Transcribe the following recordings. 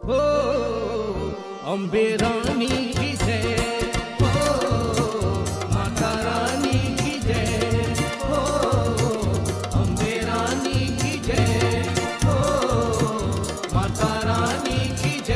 हो अम्बे रानी की जय, हो माता रानी की जय, हो अम्बे रानी की जय, हो माता रानी की जय।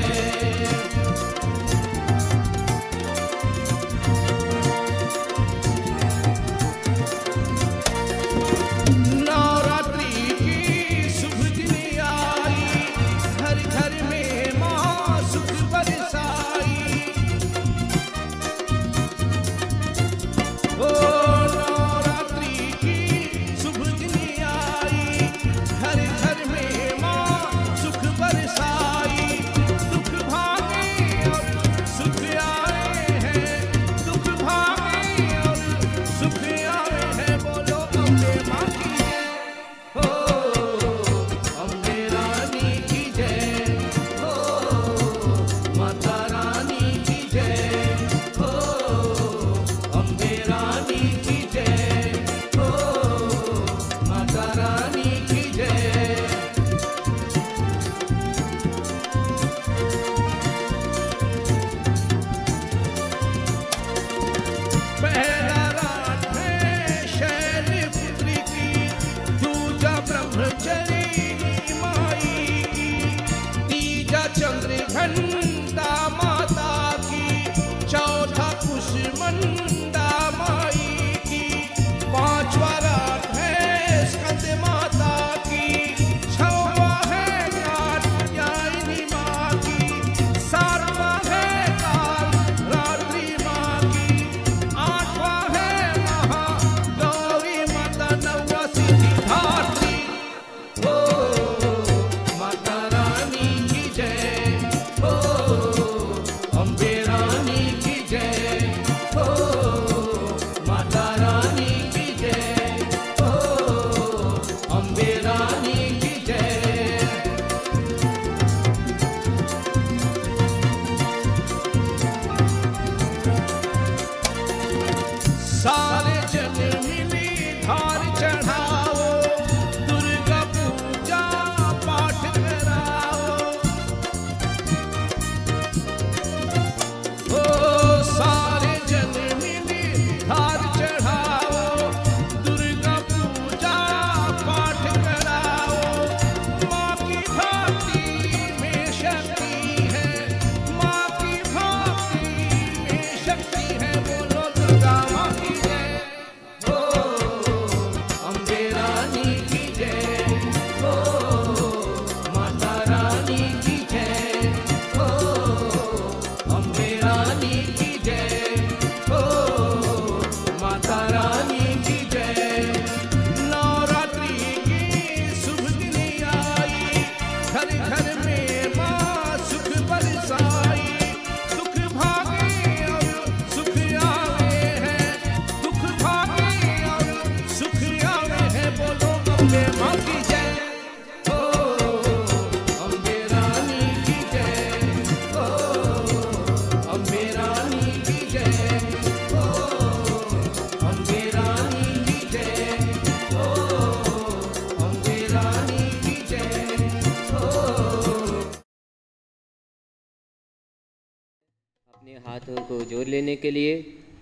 हाथों को जोड़ लेने के लिए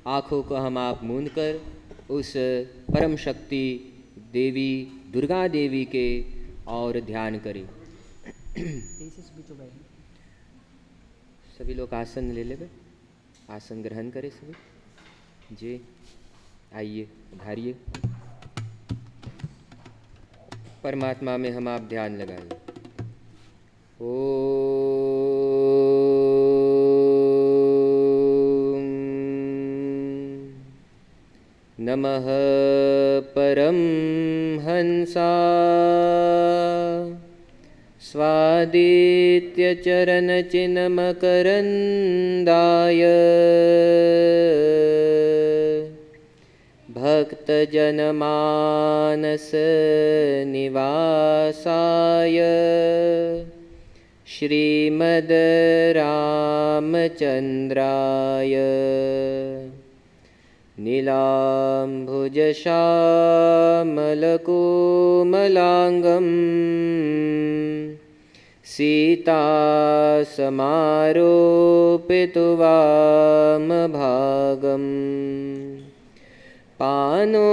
आँखों को हम आप मूंद कर उस परम शक्ति देवी दुर्गा देवी के और ध्यान करें। सभी लोग आसन ले ले, आसन ग्रहण करें सभी जी। आइए धारिए, परमात्मा में हम आप ध्यान लगाइए। नमः परम हंसा स्वादित्य चरण चिन्मकरन्दाय भक्तजनमानस निवासाय श्रीमद् रामचन्द्राय नीलाम्भुजश्यामलकोमलाङ्गं सीता समारोपितुवामभागम् पानो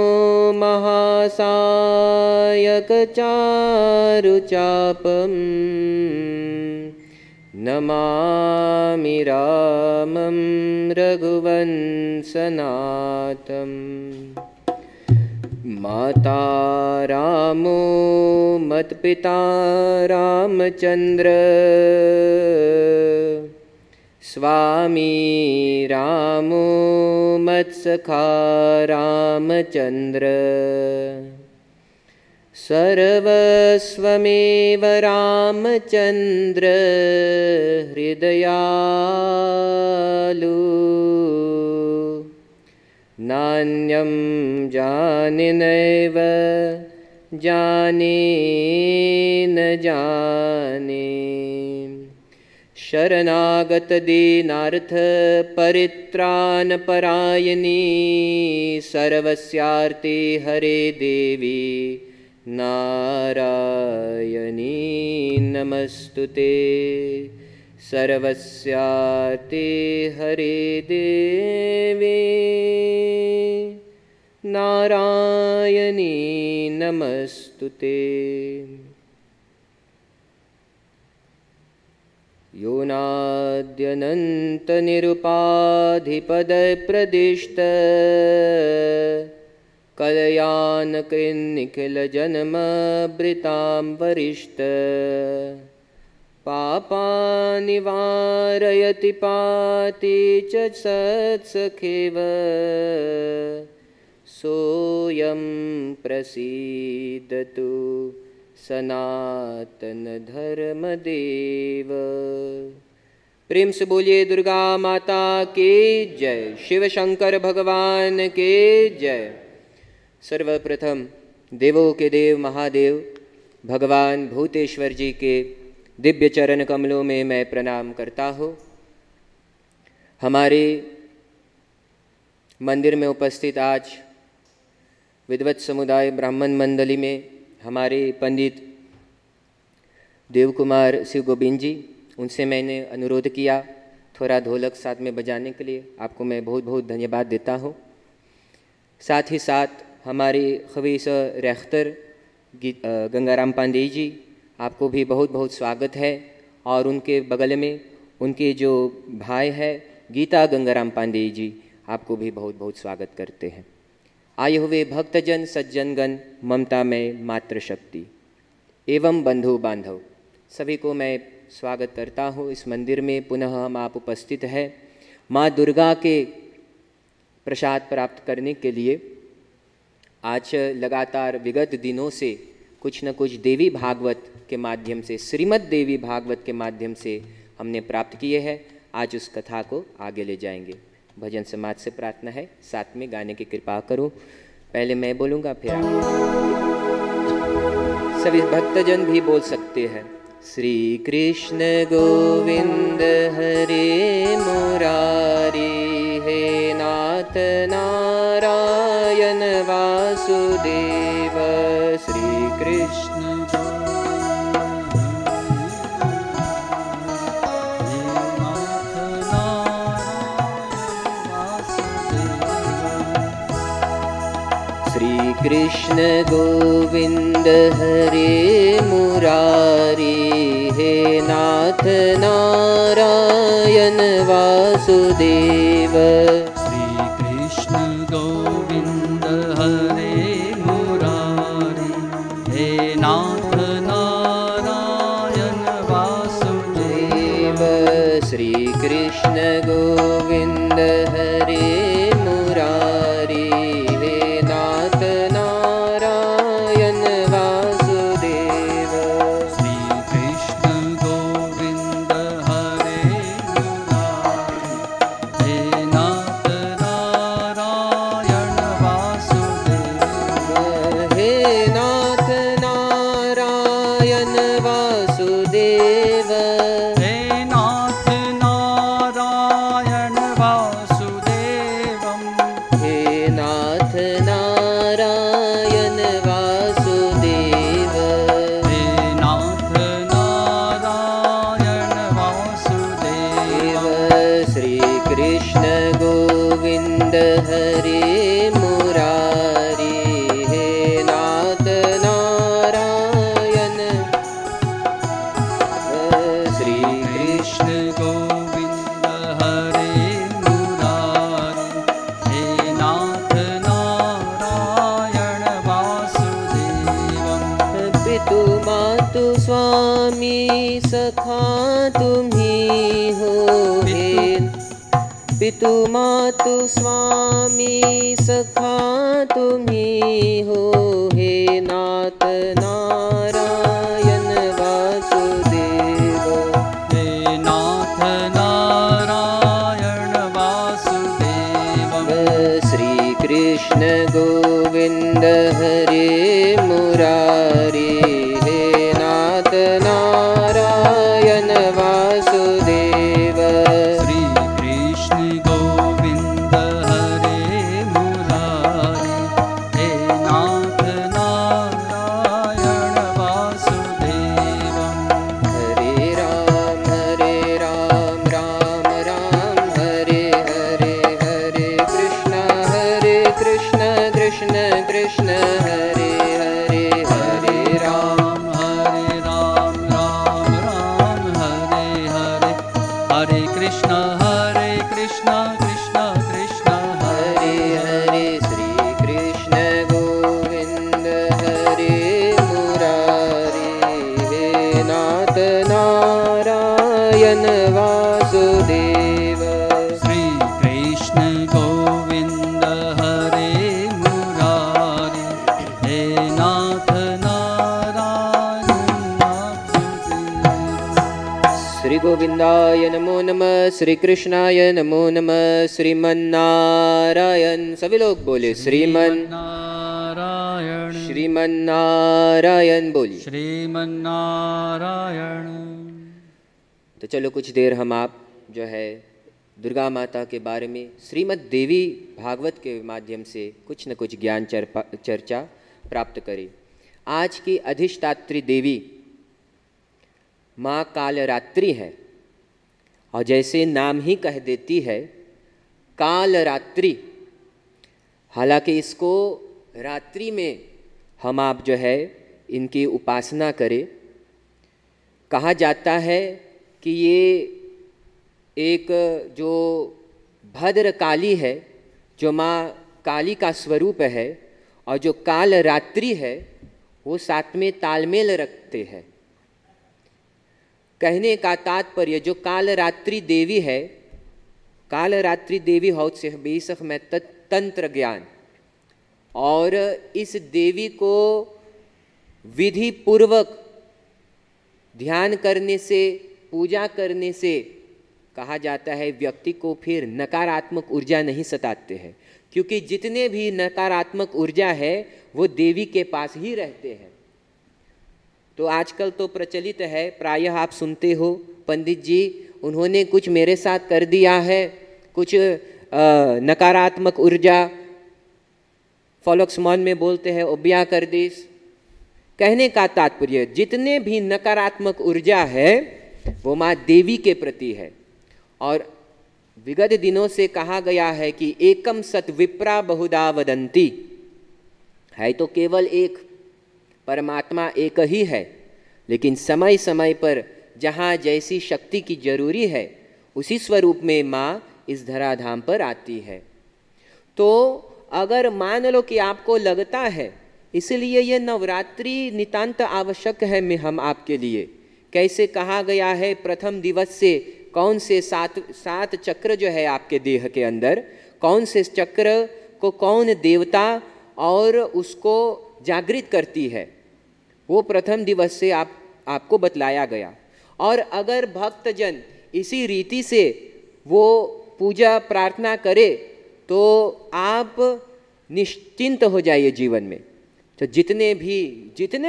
महासायकचारुचापम् नमामि रामं रघुवंशनाथम् माता रामो मत्पिता रामचन्द्र स्वामी रामो मत्सखा रामचन्द्र सर्वस्वमेव रामचन्द्र हृदयालु नान्यं जाने नैव जाने न जाने शरणागत दीनार्थ परित्राणपरायणी सर्वस्यार्थे हरे देवी नारायणी नमस्तुते सर्वस्यार्थे हरे देवी नारायणी नमस्तुते। यो नाद्यनन्तनिरुपाधिपदप्रदिष्ट कलयानकृन्निखिलजन्मभृतां वरिष्ठ पापानिवारयति पाति च सत्सखेव सोऽयं प्रसीदतु सनातन धर्मदेव। प्रेम से बोलिए दुर्गा माता की जय, शिव शंकर भगवान के जय। सर्वप्रथम देवों के देव महादेव भगवान भूतेश्वर जी के दिव्य चरण कमलों में मैं प्रणाम करता हूँ। हमारे मंदिर में उपस्थित आज विद्वत समुदाय ब्राह्मण मंडली में हमारे पंडित देव कुमार शिव गोविंद जी, उनसे मैंने अनुरोध किया थोड़ा ढोलक साथ में बजाने के लिए। आपको मैं बहुत बहुत धन्यवाद देता हूँ। साथ ही साथ हमारे खवीस रेख्तर गंगाराम पांडे जी, आपको भी बहुत बहुत स्वागत है। और उनके बगल में उनके जो भाई है गीता गंगाराम पांडे जी, आपको भी बहुत बहुत स्वागत करते हैं। आए हुए भक्तजन सज्जनगण, ममता में मातृशक्ति एवं बंधु बांधव, सभी को मैं स्वागत करता हूँ इस मंदिर में। पुनः हम आप उपस्थित हैं माँ दुर्गा के प्रसाद प्राप्त करने के लिए। आज लगातार विगत दिनों से कुछ न कुछ देवी भागवत के माध्यम से, श्रीमद् देवी भागवत के माध्यम से हमने प्राप्त किए हैं। आज उस कथा को आगे ले जाएंगे। भजन समाज से प्रार्थना है साथ में गाने की कृपा करो। पहले मैं बोलूँगा फिर आप। सभी भक्तजन भी बोल सकते हैं। श्री कृष्ण गोविंद हरे मुरारी, हे नाथ नारायण वासुदेव। श्री कृष्ण कृष्ण गोविंद हरे मुरारी, हे नाथ नारायण वासुदेव। श्री कृष्ण गोविंद हरे मुरारी, हे नाथ नारायण वासुदेव। श्री कृष्ण गोविंद हरे मुरारी, हे नाथ नारायण वासुदेव। श्री कृष्ण गोविंद हरे मुरारी, हे नाथ नारायण वासुदेव। हे नाथ नारायण वासुदेव। हे नाथ नारायण वासुदेव। सखा तुम्ही हो हे, पितु मातु स्वामी सखा तुम्ही हो हे, नाथ नारायण वासुदेव। हे नाथ नारायण वासुदेव। श्री कृष्ण गोविंद हरे मुरारी, हे नाथ नारायण वासुदेव। श्री कृष्ण गोविंद हरे मुरारी, हे नाथ नारायण वासुदेव। हरे राम राम राम हरे हरे, हरे कृष्ण कृष्ण कृष्ण हरे हरे, हरे राम राम राम राम हरे हरे, हरे कृष्ण कृष्ण कृष्ण हरे हरे। श्री कृष्ण गोविंद हरे मुरारी, हे नाथ नारायण वासुदेव। श्री कृष्ण गोविंद हरे मुरारी, हे नाथ नारायण वासुदेव। श्री गोविंदाय नमो नमः, श्री कृष्णाय नमो नमः। श्रीमन्नारायण, सभी लोग बोले श्रीमन नारायण, श्रीमन्नारायण बोलिए। श्रीमन्नारायण। तो चलो कुछ देर हम आप जो है दुर्गा माता के बारे में श्रीमद् देवी भागवत के माध्यम से कुछ न कुछ ज्ञान चर्चा प्राप्त करें। आज की अधिष्ठात्री देवी माँ कालरात्रि है, और जैसे नाम ही कह देती है कालरात्रि, हालांकि इसको रात्रि में हम आप जो है इनकी उपासना करें। कहा जाता है कि ये एक जो भद्र काली है, जो माँ काली का स्वरूप है, और जो कालरात्रि है वो साथ में तालमेल रखते हैं। कहने का तात्पर्य जो कालरात्रि देवी है, कालरात्रि देवी हौत से बेसख में तंत्र ज्ञान, और इस देवी को विधि पूर्वक ध्यान करने से, पूजा करने से कहा जाता है व्यक्ति को फिर नकारात्मक ऊर्जा नहीं सताते हैं, क्योंकि जितने भी नकारात्मक ऊर्जा है वो देवी के पास ही रहते हैं। तो आजकल तो प्रचलित है, प्रायः आप सुनते हो पंडित जी उन्होंने कुछ मेरे साथ कर दिया है, कुछ नकारात्मक ऊर्जा, फॉलोक्समॉन में बोलते हैं ओबिया कर दिस। कहने का तात्पर्य जितने भी नकारात्मक ऊर्जा है वो माँ देवी के प्रति है। और विगत दिनों से कहा गया है कि एकम सत विप्रा बहुधा वदंती, है तो केवल एक परमात्मा एक ही है, लेकिन समय समय पर जहाँ जैसी शक्ति की जरूरी है उसी स्वरूप में माँ इस धराधाम पर आती है। तो अगर मान लो कि आपको लगता है, इसलिए ये नवरात्रि नितांत आवश्यक है में हम आपके लिए। कैसे कहा गया है, प्रथम दिवस से कौन से सात चक्र जो है आपके देह के अंदर, कौन से चक्र को कौन देवता और उसको जागृत करती है, वो प्रथम दिवस से आपको बतलाया गया। और अगर भक्तजन इसी रीति से वो पूजा प्रार्थना करे तो आप निश्चिंत हो जाइए जीवन में। तो जितने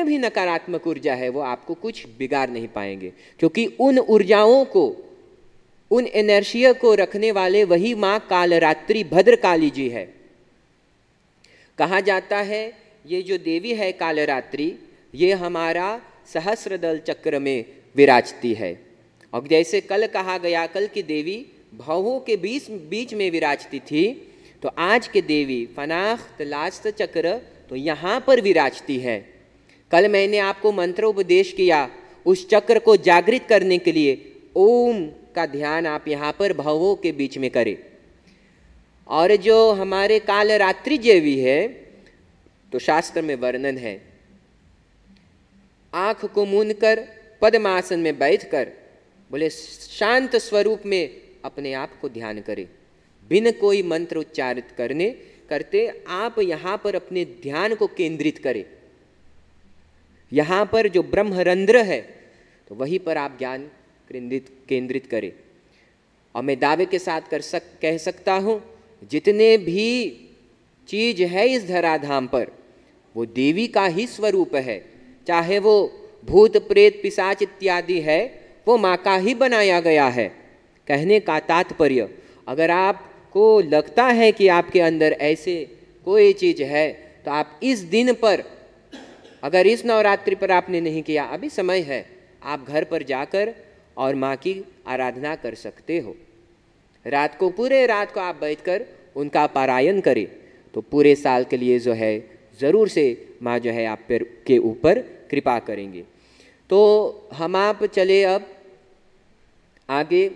भी नकारात्मक ऊर्जा है वो आपको कुछ बिगाड़ नहीं पाएंगे, क्योंकि उन ऊर्जाओं को, उन एनर्जिया को रखने वाले वही माँ कालरात्रि भद्रकाली जी है। कहा जाता है ये जो देवी है कालरात्रि, ये हमारा सहस्रदल चक्र में विराजती है। और जैसे कल कहा गया, कल की देवी भवों के बीच में विराजती थी, तो आज के देवी फनाख्त लास्ट चक्र तो यहाँ पर विराजती है। कल मैंने आपको मंत्रोपदेश किया, उस चक्र को जागृत करने के लिए ओम का ध्यान आप यहाँ पर भवों के बीच में करें। और जो हमारे कालरात्रि देवी है, तो शास्त्र में वर्णन है, आँख को मूंद कर पद्मासन में बैठकर बोले शांत स्वरूप में अपने आप को ध्यान करें, बिन कोई मंत्र उच्चारित करते आप यहाँ पर अपने ध्यान को केंद्रित करें। यहाँ पर जो ब्रह्मरंध्र है तो वहीं पर आप ज्ञान केंद्रित करें। और मैं दावे के साथ कह सकता हूँ, जितने भी चीज है इस धराधाम पर वो देवी का ही स्वरूप है। चाहे वो भूत प्रेत पिशाच इत्यादि है, वो माँ का ही बनाया गया है। कहने का तात्पर्य, अगर आपको लगता है कि आपके अंदर ऐसे कोई चीज है तो आप इस दिन पर, अगर इस नवरात्रि पर आपने नहीं किया, अभी समय है, आप घर पर जाकर और माँ की आराधना कर सकते हो। रात को, पूरे रात को आप बैठकर उनका पारायण करें तो पूरे साल के लिए जो है ज़रूर से माँ जो है आप पर के ऊपर कृपा करेंगे। तो हम आप चले अब आगे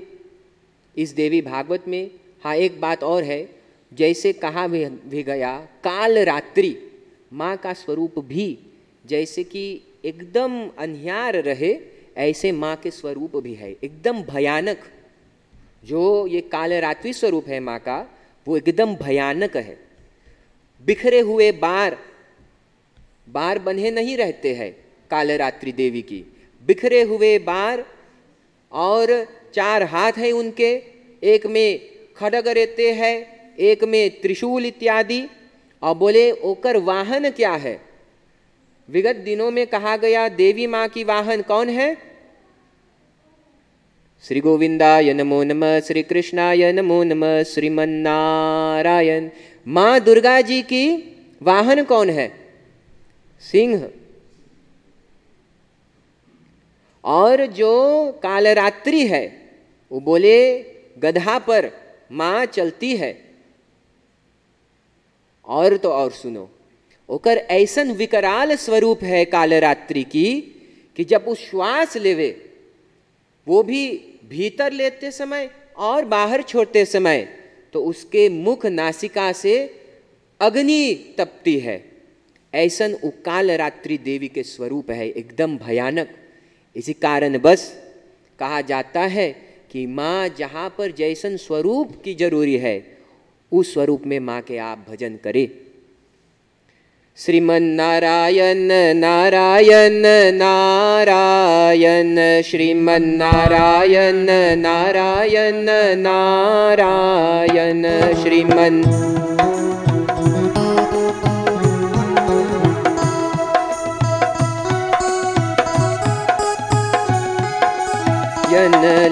इस देवी भागवत में। हाँ, एक बात और है, जैसे कहा भी गया, काल रात्रि माँ का स्वरूप भी जैसे कि एकदम अंधियार रहे, ऐसे माँ के स्वरूप भी है एकदम भयानक। जो ये काल रात्रि स्वरूप है माँ का, वो एकदम भयानक है। बिखरे हुए बार बंधे नहीं रहते हैं काल रात्रि देवी की, बिखरे हुए बार, और 4 हाथ है उनके, एक में खड्ग रहते हैं, एक में त्रिशूल इत्यादि। और बोले ओकर वाहन क्या है? विगत दिनों में कहा गया देवी माँ की वाहन कौन है? श्री गोविंदाय नमो नमः, श्री कृष्णाय नमो नमः, श्रीमन्नारायण। माँ दुर्गा जी की वाहन कौन है? सिंह। और जो कालरात्रि है वो बोले गधा पर माँ चलती है। और तो और सुनो, ओकर ऐसन विकराल स्वरूप है कालरात्रि की कि जब वो श्वास लेवे, वो भी भीतर लेते समय और बाहर छोड़ते समय, तो उसके मुख नासिका से अग्नि तपती है। ऐसन वो कालरात्रि देवी के स्वरूप है, एकदम भयानक। इसी कारण बस कहा जाता है कि माँ जहाँ पर जैसन स्वरूप की जरूरी है, उस स्वरूप में माँ के आप भजन करें। श्रीमन्नारायण नारायण नारायण, श्रीमन्नारायण नारायण नारायण, श्रीमन्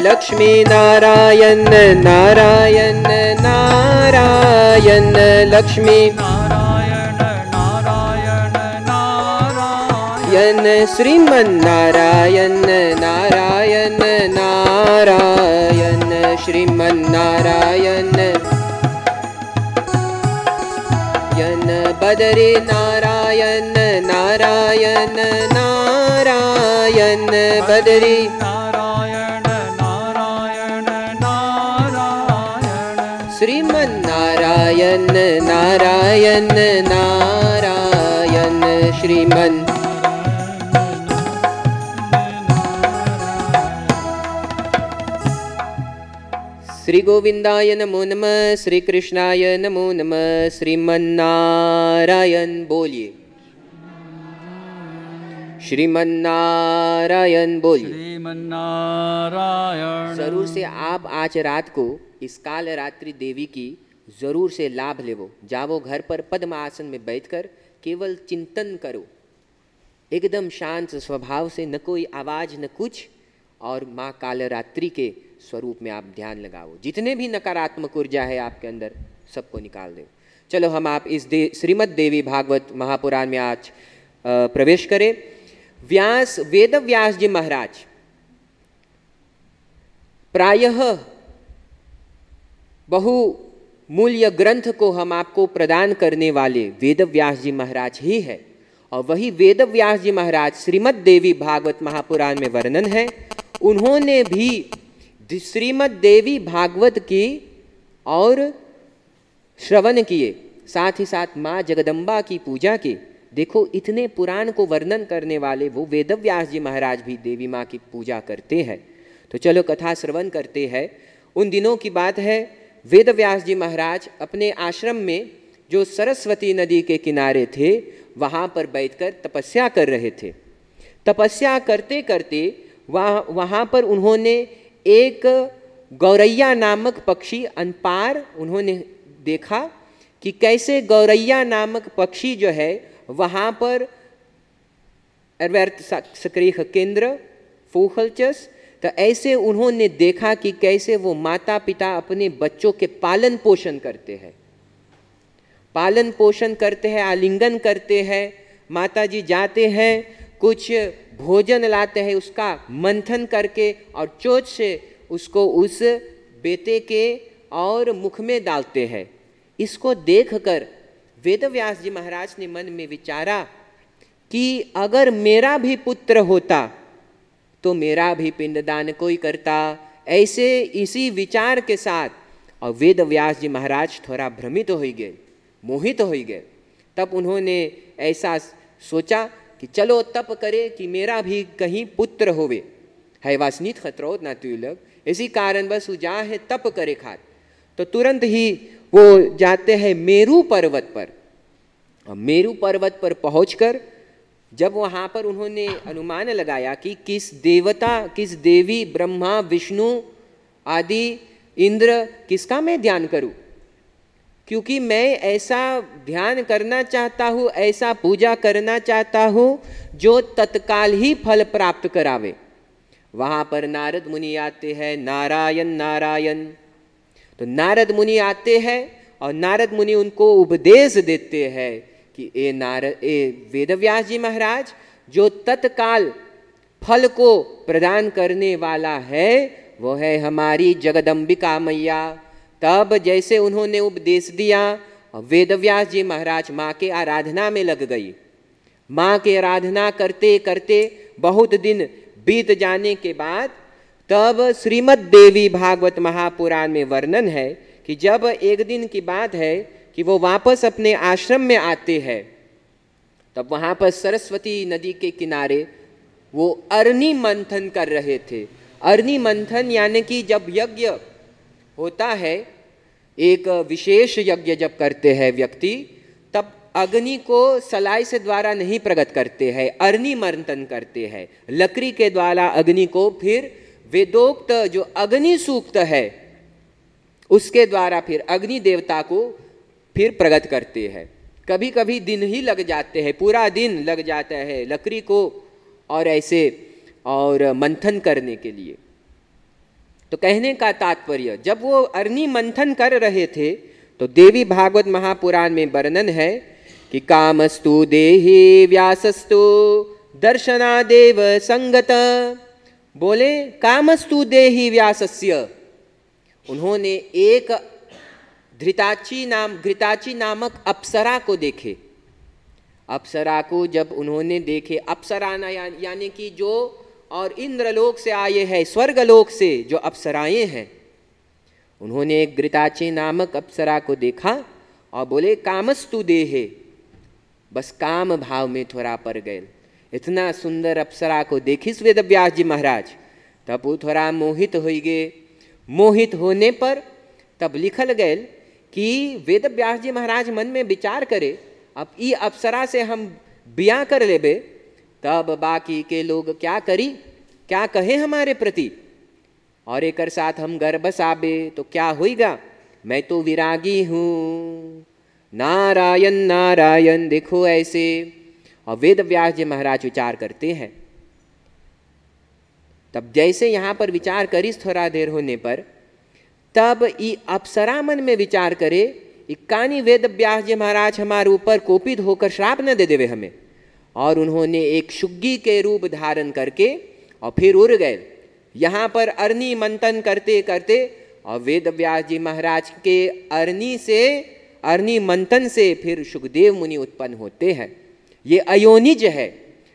लक्ष्मी नारायण नारायण नारायण, लक्ष्मी नारायण नारायण नारायण, श्रीमन्नारायण नारायण नारायण, श्रीमन्नारायण बदरी नारायण नारायण नारायण, बदरी श्रीमन्नारायण नारायण नारायण, श्रीमन् श्री गोविंदाय नमो नमः, श्री कृष्णाय नमो नमः, श्रीमन्नारायण बोलिए, श्रीमन्नारायण बोलिए। श्रीमन्नारायण। जरूर से आप आज रात को इस काल रात्रि देवी की जरूर से लाभ लेवो। जावो घर पर पद्म आसन में बैठकर केवल चिंतन करो, एकदम शांत स्वभाव से, न कोई आवाज न कुछ, और माँ कालरात्रि के स्वरूप में आप ध्यान लगाओ। जितने भी नकारात्मक ऊर्जा है आपके अंदर सबको निकाल दो। चलो हम आप इस श्रीमद् देवी भागवत महापुराण में आज प्रवेश करें। व्यास, वेद व्यास जी महाराज प्रायः बहुमूल्य ग्रंथ को हम आपको प्रदान करने वाले वेद व्यास जी महाराज ही है। और वही वेद व्यास जी महाराज श्रीमद् देवी भागवत महापुराण में वर्णन है। उन्होंने भी श्रीमद् देवी भागवत की और श्रवण किए, साथ ही साथ माँ जगदम्बा की पूजा की। देखो इतने पुराण को वर्णन करने वाले वो वेदव्यास जी महाराज भी देवी माँ की पूजा करते हैं। तो चलो कथा श्रवण करते हैं। उन दिनों की बात है, वेदव्यास जी महाराज अपने आश्रम में जो सरस्वती नदी के किनारे थे वहाँ पर बैठकर तपस्या कर रहे थे। तपस्या करते करते वहाँ पर उन्होंने एक गौरैया नामक पक्षी अनपार उन्होंने देखा कि कैसे गौरैया नामक पक्षी जो है वहाँ पर अर्वर्थ सक्रिय केंद्र फोहलचस, तो ऐसे उन्होंने देखा कि कैसे वो माता पिता अपने बच्चों के पालन पोषण करते हैं, पालन पोषण करते हैं, आलिंगन करते हैं। माता जी जाते हैं, कुछ भोजन लाते हैं, उसका मंथन करके और चोंच से उसको उस बेटे के और मुख में डालते हैं। इसको देखकर वेदव्यास जी महाराज ने मन में विचारा कि अगर मेरा भी पुत्र होता तो मेरा भी पिंडदान कोई करता। ऐसे इसी विचार के साथ और वेदव्यास जी महाराज थोड़ा भ्रमित हो गए, मोहित हो गए। तब उन्होंने ऐसा सोचा कि चलो तप करे कि मेरा भी कहीं पुत्र होवे, है वासनीत खतरोत ना तुलग, इसी कारण बस जा है तप करे खात। तो तुरंत ही वो जाते हैं मेरू पर्वत पर। मेरू पर्वत पर पहुंचकर जब वहाँ पर उन्होंने अनुमान लगाया कि किस देवता, किस देवी, ब्रह्मा, विष्णु आदि, इंद्र, किसका मैं ध्यान करूं, क्योंकि मैं ऐसा ध्यान करना चाहता हूँ, ऐसा पूजा करना चाहता हूँ जो तत्काल ही फल प्राप्त करावे। वहाँ पर नारद मुनि आते हैं, नारायण नारायण। तो नारद मुनि आते हैं और नारद मुनि उनको उपदेश देते हैं कि ए वेदव्यास जी महाराज, जो तत्काल फल को प्रदान करने वाला है वो है हमारी जगदम्बिका मैया। तब जैसे उन्होंने उपदेश दिया और वेदव्यास जी महाराज माँ के आराधना में लग गई। माँ की आराधना करते करते बहुत दिन बीत जाने के बाद तब श्रीमद् देवी भागवत महापुराण में वर्णन है कि जब एक दिन की बात है कि वो वापस अपने आश्रम में आते हैं, तब वहाँ पर सरस्वती नदी के किनारे वो अरनी मंथन कर रहे थे। अरनी मंथन यानी कि जब यज्ञ होता है, एक विशेष यज्ञ जब करते हैं व्यक्ति, तब अग्नि को सलाई से द्वारा नहीं प्रकट करते हैं, अरनी मंथन करते हैं। लकड़ी के द्वारा अग्नि को फिर वेदोक्त जो अग्नि सूक्त है उसके द्वारा फिर अग्नि देवता को फिर प्रकट करते हैं। कभी कभी दिन ही लग जाते हैं, पूरा दिन लग जाता है लकड़ी को और ऐसे और मंथन करने के लिए। तो कहने का तात्पर्य, जब वो अग्नि मंथन कर रहे थे तो देवी भागवत महापुराण में वर्णन है कि कामस्तु देहि व्यासस्तु दर्शनादेव संगत। बोले कामस्तु देहि व्यासस्य। उन्होंने एक घृताची नामक अप्सरा को देखे। अप्सरा को जब उन्होंने देखे, अप्सरा यानी कि जो और इंद्रलोक से आए हैं, स्वर्गलोक से जो अप्सराएं हैं, उन्होंने एक घृताची नामक अप्सरा को देखा और बोले कामस्तु देहे। बस काम भाव में थोड़ा पड़ गए। इतना सुंदर अप्सरा को देखी वेदव्यास जी महाराज, तब वो थोड़ा मोहित हो गए। मोहित होने पर तब लिखल गए कि वेदव्यास जी महाराज मन में विचार करे, अब ई अप्सरा से हम बिया कर लेबे तब बाकी के लोग क्या करी, क्या कहे हमारे प्रति, और एक साथ हम घर बसाबे तो क्या होएगा। मैं तो विरागी हूँ, नारायण नारायण। देखो ऐसे। और वेदव्यास जी महाराज विचार करते हैं। तब जैसे यहाँ पर विचार करिस थोड़ा देर होने पर, तब ई अप्सरा मन में विचार करे, इक्कानी वेदव्यास जी महाराज हमारे ऊपर कोपित होकर श्राप न दे देवे हमें। और उन्होंने एक शुग्गी के रूप धारण करके और फिर उड़ गए। यहाँ पर अरनी मंथन करते करते और वेदव्यास जी महाराज के अरनी मंथन से फिर शुकदेव मुनि उत्पन्न होते हैं। ये अयोनिज है,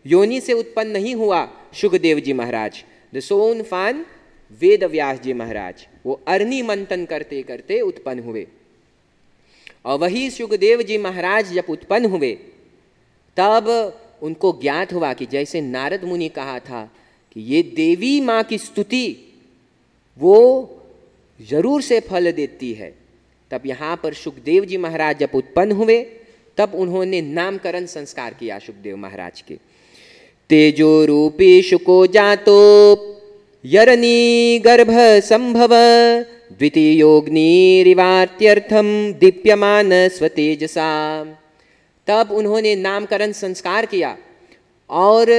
योनि से उत्पन्न नहीं हुआ शुकदेव जी महाराज। द सोन फान वेदव्यास जी महाराज वो अरनी मंथन करते करते उत्पन्न हुए। और वही शुकदेव जी महाराज जब उत्पन्न हुए तब उनको ज्ञात हुआ कि जैसे नारद मुनि कहा था कि ये देवी माँ की स्तुति वो जरूर से फल देती है। तब यहाँ पर सुखदेव जी महाराज जब उत्पन्न हुए तब उन्होंने नामकरण संस्कार किया सुखदेव महाराज के। तेजो रूपी शुको जातो यरनी गर्भ संभव द्वितीयोग्निरिवात्यर्थम दीप्यमान स्वतेजसा। तब उन्होंने नामकरण संस्कार किया और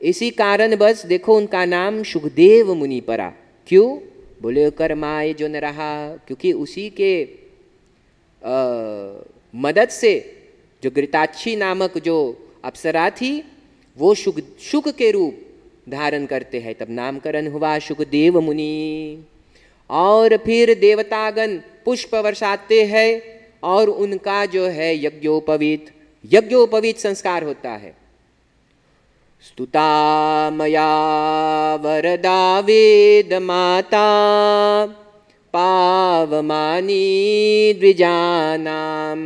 इसी कारण बस देखो उनका नाम सुखदेव मुनि पड़ा। क्यों? बोले कर्माय जो न रहा, क्योंकि उसी के मदद से जो घृताक्षी नामक जो अप्सरा थी वो शुक के रूप धारण करते हैं। तब नामकरण हुआ सुखदेव मुनि। और फिर देवतागण पुष्प वर्षाते हैं और उनका जो है यज्ञोपवीत संस्कार होता है। स्तुता मया वरदा वेद माता पावमानी द्विजानाम।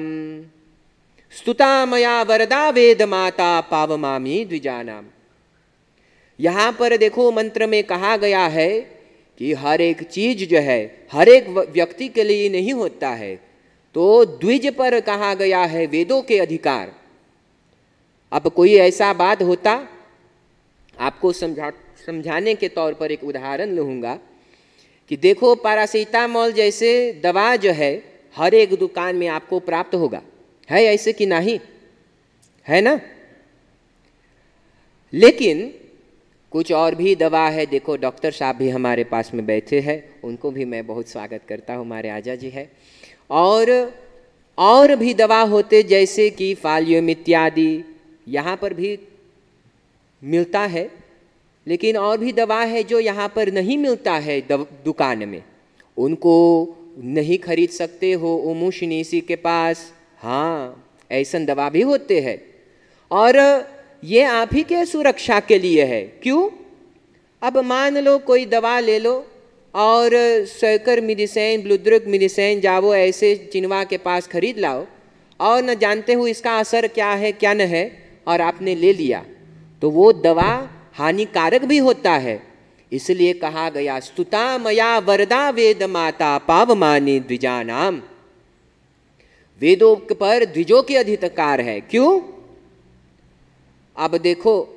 स्तुता मया वरदा वेद माता पावमामी द्विजानाम। यहाँ पर देखो मंत्र में कहा गया है कि हर एक चीज जो है हर एक व्यक्ति के लिए नहीं होता है, तो द्विज पर कहा गया है वेदों के अधिकार। अब कोई ऐसा बात होता, आपको समझाने के तौर पर एक उदाहरण लूँगा कि देखो पैरासीटामोल जैसे दवा जो है हर एक दुकान में आपको प्राप्त होगा, है ऐसे कि नहीं? है ना? लेकिन कुछ और भी दवा है। देखो डॉक्टर साहब भी हमारे पास में बैठे हैं, उनको भी मैं बहुत स्वागत करता हूँ, हमारे आजा जी है। और भी दवा होते जैसे कि फालियम इत्यादि यहाँ पर भी मिलता है, लेकिन और भी दवा है जो यहाँ पर नहीं मिलता है दुकान में, उनको नहीं खरीद सकते हो ओमुशनीसी के पास। हाँ, ऐसा दवा भी होते हैं और ये आप ही के सुरक्षा के लिए है। क्यों? अब मान लो कोई दवा ले लो और सैकर मेडिसिन ब्लूद्रुक मेडिसिन जाओ ऐसे चिनवा के पास खरीद लाओ और न जानते हो इसका असर क्या है क्या न है, और आपने ले लिया तो वो दवा हानिकारक भी होता है। इसलिए कहा गया स्तुता मया वरदा वेद माता पावमानी द्विजानाम। वेदों पर द्विजों के अधिकार है। क्यों? अब देखो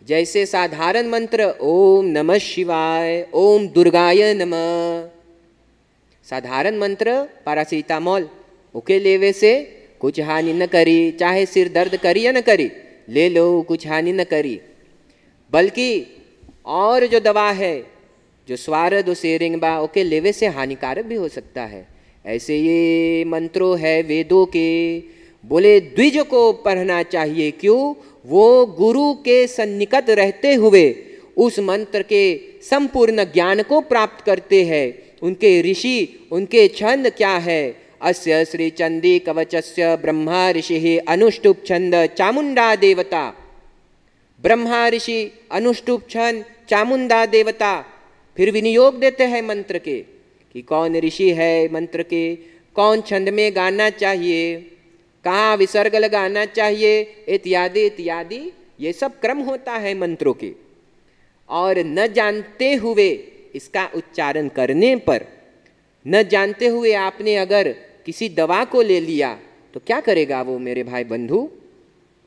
जैसे साधारण मंत्र ओम नमः शिवाय, ओम दुर्गाय नमः, साधारण मंत्र पैरासीटामोल ओके लेवे से कुछ हानि न करी, चाहे सिर दर्द करी या न करी, ले लो कुछ हानि न करी। बल्कि और जो दवा है जो स्वारद सेरिंगबा ओके लेवे से हानिकारक भी हो सकता है। ऐसे ये मंत्रों है वेदों के, बोले द्विज को पढ़ना चाहिए। क्यों? वो गुरु के सन्निकट रहते हुए उस मंत्र के संपूर्ण ज्ञान को प्राप्त करते हैं। उनके ऋषि, उनके छंद क्या है? अस्य श्री चंदी कवचस्य ब्रह्मा ऋषि अनुष्टुप छंद चामुंडा देवता। ब्रह्मा ऋषि अनुष्टुप छंद चामुंडा देवता। फिर विनियोग देते हैं मंत्र के कि कौन ऋषि है मंत्र के, कौन छंद में गाना चाहिए, कहाँ विसर्ग लगाना चाहिए, इत्यादि इत्यादि। ये सब क्रम होता है मंत्रों के। और न जानते हुए इसका उच्चारण करने पर, न जानते हुए आपने अगर किसी दवा को ले लिया तो क्या करेगा वो मेरे भाई बंधु?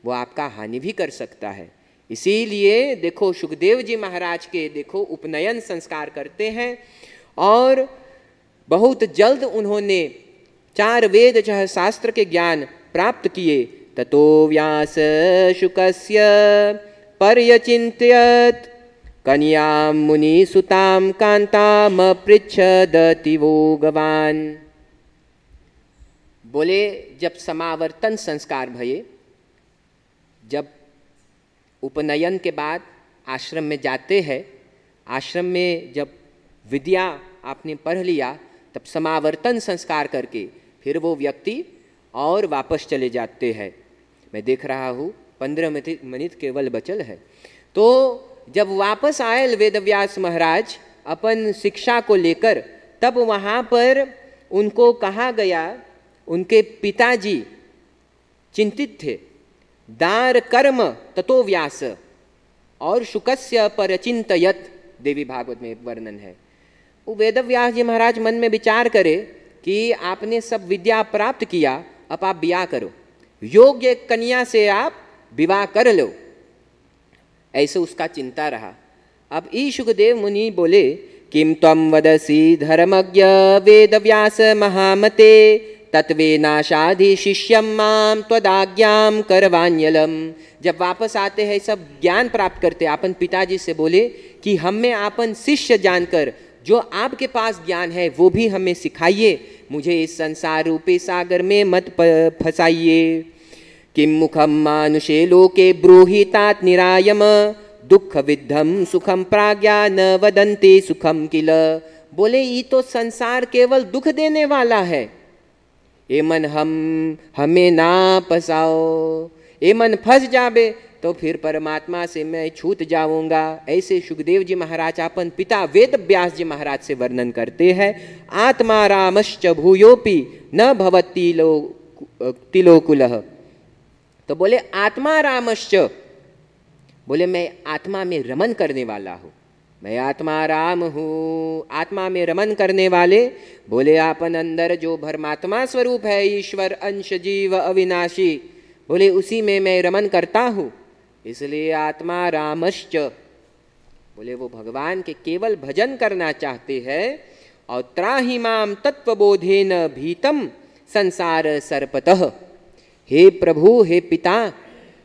वो आपका हानि भी कर सकता है। इसीलिए देखो सुखदेव जी महाराज के देखो उपनयन संस्कार करते हैं और बहुत जल्द उन्होंने 4 वेद 6 शास्त्र के ज्ञान प्राप्त किए। ततो व्यास शुकस्य पर्यचिन्त्यत कन्यां मुनिसुतां कान्ताम पृच्छदतिवो गवान्। बोले जब समावर्तन संस्कार भये, जब उपनयन के बाद आश्रम में जाते हैं, आश्रम में जब विद्या आपने पढ़ लिया तब समावर्तन संस्कार करके फिर वो व्यक्ति और वापस चले जाते हैं। मैं देख रहा हूँ 15 मिनट केवल बचल है। तो जब वापस आए वेदव्यास महाराज अपन शिक्षा को लेकर, तब वहाँ पर उनको कहा गया, उनके पिताजी चिंतित थे दार कर्म ततो व्यास और शुकस्य परचिंतयत, देवी भागवत में वर्णन है। वो वेद व्यास जी महाराज मन में विचार करे कि आपने सब विद्या प्राप्त किया, अब आप विवाह करो, योग्य कन्या से आप विवाह कर लो, ऐसे उसका चिंता रहा। अब ई शुकदेव मुनि बोले, किम त्वं वदसि धर्मज्ञ वेद व्यास महामते तत्वेनाशाधि शिष्यम माम त्वदाज्ञाम करवाण्यलम। जब वापस आते हैं सब ज्ञान प्राप्त करते, अपन पिताजी से बोले कि हमें आपन शिष्य जानकर जो आपके पास ज्ञान है वो भी हमें सिखाइए, मुझे इस संसार रूपी सागर में मत फंसाइए। किम मुखम मानुषे लोके ब्रूहितात निरायम दुख विद्धम सुखम प्राज्ञा न वदन्ति सुखम किल। बोले ये तो संसार केवल दुख देने वाला है, ए मन हमें ना फंसाओ, ए मन फंस जावे तो फिर परमात्मा से मैं छूट जाऊंगा। ऐसे सुखदेव जी महाराज अपन पिता वेद व्यास जी महाराज से वर्णन करते हैं। आत्मा रामश्च भूयोपि न भवति तिलोकुलः। तो बोले आत्मा रामश्च, बोले मैं आत्मा में रमन करने वाला हूँ, मैं आत्मा राम हूँ, आत्मा में रमन करने वाले। बोले अपन अंदर जो परमात्मा स्वरूप है, ईश्वर अंश जीव अविनाशी, बोले उसी में मैं रमन करता हूँ, इसलिए आत्मा रामश्च। बोले वो भगवान के केवल भजन करना चाहते हैं। और त्राहि माम तत्वबोधेन भीतम संसार सर्पतः। हे प्रभु, हे पिता,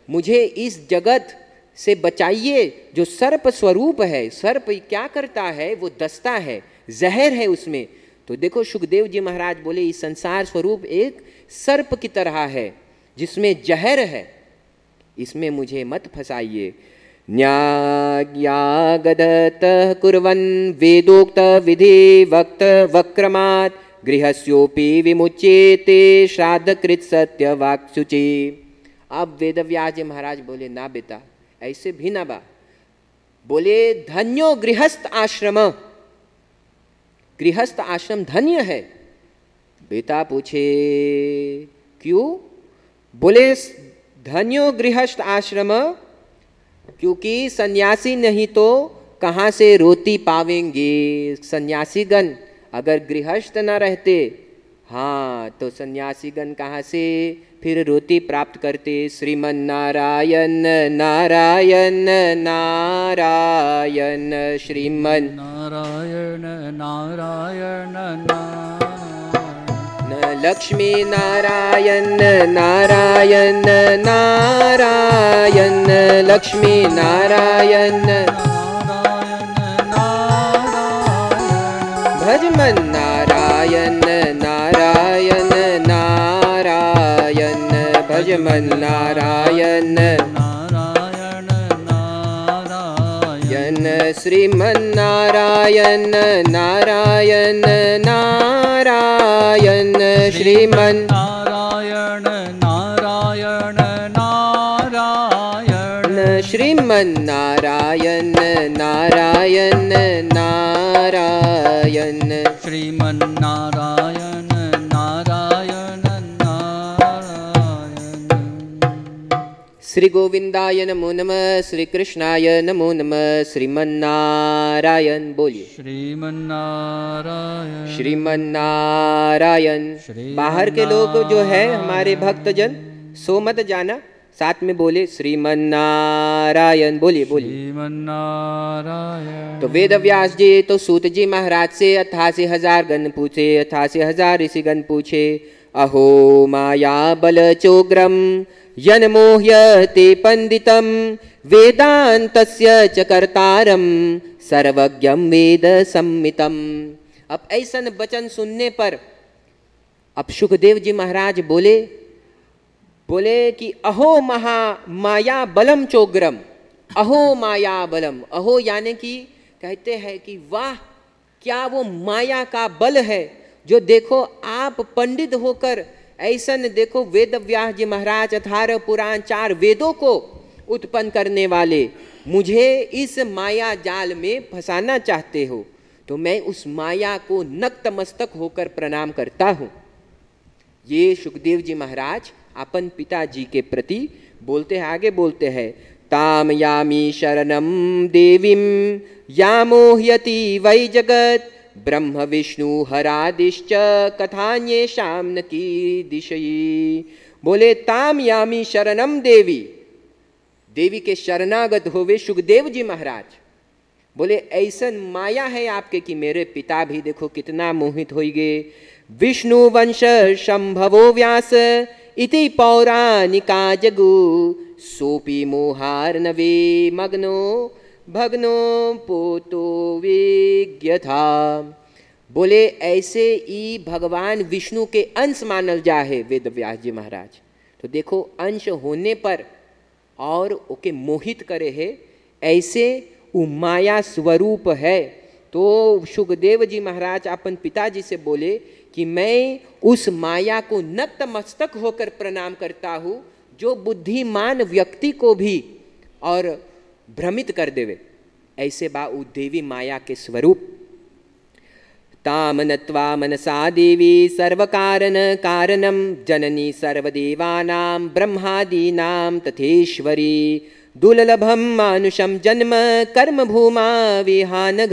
मुझे इस जगत से बचाइए जो सर्प स्वरूप है। सर्प क्या करता है, वो दस्ता है, जहर है उसमें। तो देखो सुखदेव जी महाराज बोले इस संसार स्वरूप एक सर्प की तरह है जिसमें जहर है, इसमें मुझे मत फंसाइए। न्यायागदतः कुर्वन् वेदोक्त विधि वक्त वक्रमात् गृहस्योपि विमुच्येते श्राद्धकृत सत्य वाक्शुचि। अब वेदव्यास जी महाराज बोले ना बेटा, ऐसे भी ना बा। बोले धन्यो गृहस्थ आश्रम, गृहस्थ आश्रम धन्य है। बेटा पूछे क्यों? बोले धन्यो गृहस्थ आश्रम, क्योंकि सन्यासी नहीं तो कहाँ से रोटी पावेंगे। सन्यासीगण अगर गृहस्थ न रहते, हाँ, तो सन्यासीगण कहाँ से फिर रोटी प्राप्त करते। श्रीमन नारायण नारायण नारायण, श्रीमन नारायण नारायण लक्ष्मी नारायण नारायण नारायण, लक्ष्मी नारायण भजमन नारायण नारायण नारायण, भजमन नारायण नारायण नारायण, श्रीमन नारायण नारायण नारायण, श्रीमन नारायण नारायण नारायण, श्रीमन नारायण नारायण नारायण, श्रीमन नारायण नारायण नारायण। श्री गोविंदाय नमो नमः, श्री कृष्णाय नमो नमः, श्रीमन्नारायण बोलिए। श्रीमन्नारायण श्रीमन्नारायण। बाहर के लोग जो है हमारे भक्तजन सो मत जाना, साथ में बोले श्रीमन्नारायण, बोलिए बोलिए। श्रीमन्नारायण। तो वेद व्यास जी तो सूत जी महाराज से 88,000 गण पूछे, 88,000 ऋषिगण पूछे। अहो माया बल चोग्रम यन्मोह्यते पंडितम वेदांतस्य च कर्तारम सर्वज्ञम वेद सम्मितम। अब ऐसन वचन सुनने पर अब सुखदेव जी महाराज बोले कि अहो माया बलम चोग्रम, अहो माया बलम। अहो यानी कि कहते हैं कि वाह, क्या वो माया का बल है जो देखो आप पंडित होकर ऐसन देखो वेद व्यास जी महाराज 18 पुराण 4 वेदों को उत्पन्न करने वाले मुझे इस माया जाल में फंसाना चाहते हो, तो मैं उस माया को नतमस्तक होकर प्रणाम करता हूँ। ये सुखदेव जी महाराज अपन पिताजी के प्रति बोलते हैं, आगे बोलते हैं, ताम यामी शरणम देवीम या मोह्यति वै जगत ब्रह्म विष्णु हरादिश्च कथान्ये शाम न की दिशई। बोले ताम यामी शरणम देवी, देवी के शरणागत होवे सुखदेव जी महाराज। बोले ऐसन माया है आपके कि मेरे पिता भी देखो कितना मोहित हो गए। विष्णु वंश संभवो व्यास इति पौराणिका जगु सोपी मोहार्नवे मग्नो भग्नो पोतो विज्ञ था। बोले ऐसे ही भगवान विष्णु के अंश मानल जाए वेद व्यास जी महाराज। तो देखो अंश होने पर और ओके मोहित करे है, ऐसे वो माया स्वरूप है। तो सुखदेव जी महाराज अपन पिताजी से बोले कि मैं उस माया को नतमस्तक होकर प्रणाम करता हूँ जो बुद्धिमान व्यक्ति को भी और भ्रमित कर देवे। ऐसे बा उ देवी माया के स्वरूप। ताम नत्वा मनसा देवी सर्वकारण कारणम जननी सर्वदेवानां ब्रह्मादीनां तथेश्वरी दुर्लभम मानुषम जन्म कर्म भूमा विहानघ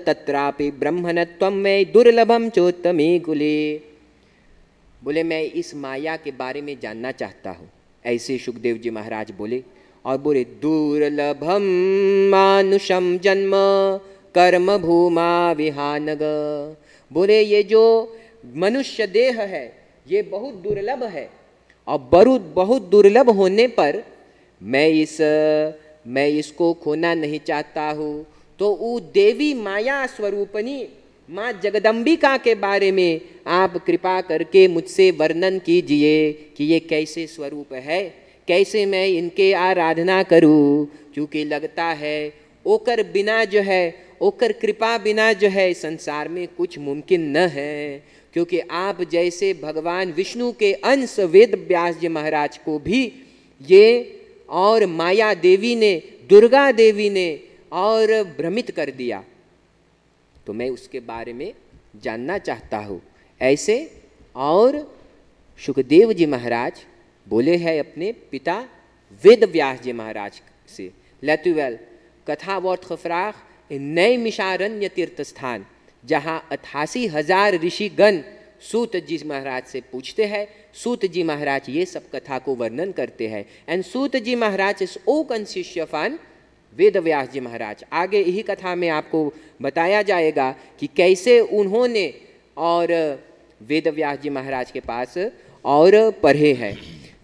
तत्रापि ब्रह्मणत्वं वै दुर्लभम चोत्तमे कुले। बोले मैं इस माया के बारे में जानना चाहता हूँ, ऐसे सुखदेव जी महाराज बोले। और बोले दुर्लभम मानुषम जन्म कर्म भूमा विहानग। बोले ये जो मनुष्य देह है ये बहुत दुर्लभ है, और बहुत दुर्लभ होने पर मैं इसको खोना नहीं चाहता हूँ। तो वो देवी माया स्वरूपनी माँ जगदम्बिका के बारे में आप कृपा करके मुझसे वर्णन कीजिए कि ये कैसे स्वरूप है, कैसे मैं इनके आराधना करूँ। क्योंकि लगता है ओकर बिना जो है, ओकर कृपा बिना जो है संसार में कुछ मुमकिन न है। क्योंकि आप जैसे भगवान विष्णु के अंश वेद व्यास जी महाराज को भी ये और माया देवी ने, दुर्गा देवी ने और भ्रमित कर दिया। तो मैं उसके बारे में जानना चाहता हूँ ऐसे। और सुखदेव जी महाराज बोले हैं अपने पिता वेद व्यास जी महाराज से, लेट यू वेल कथा wordt gevraagd in नैमिषारण्य तीर्थ स्थान, जहाँ 88,000 ऋषिगण सूत जी महाराज से पूछते हैं। सूत जी महाराज ये सब कथा को वर्णन करते हैं। And Suta ji Maharaj is ओकन शिष्य फान वेद व्यास जी महाराज। आगे यही कथा में आपको बताया जाएगा कि कैसे उन्होंने और वेद व्यास जी महाराज के पास और पढ़े हैं।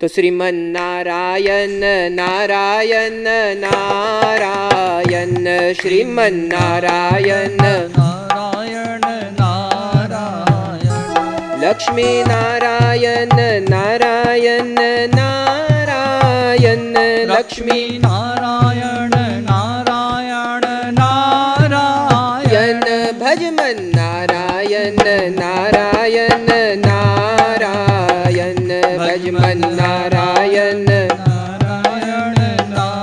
तो श्रीमन नारायण नारायण नारायण श्रीमन नारायण नारायण नारायण लक्ष्मी नारायण नारायण नारायण लक्ष्मी नारायण नारायण नारायण भजमन नारायण नारायण नारायण भजमन नारायण नारायण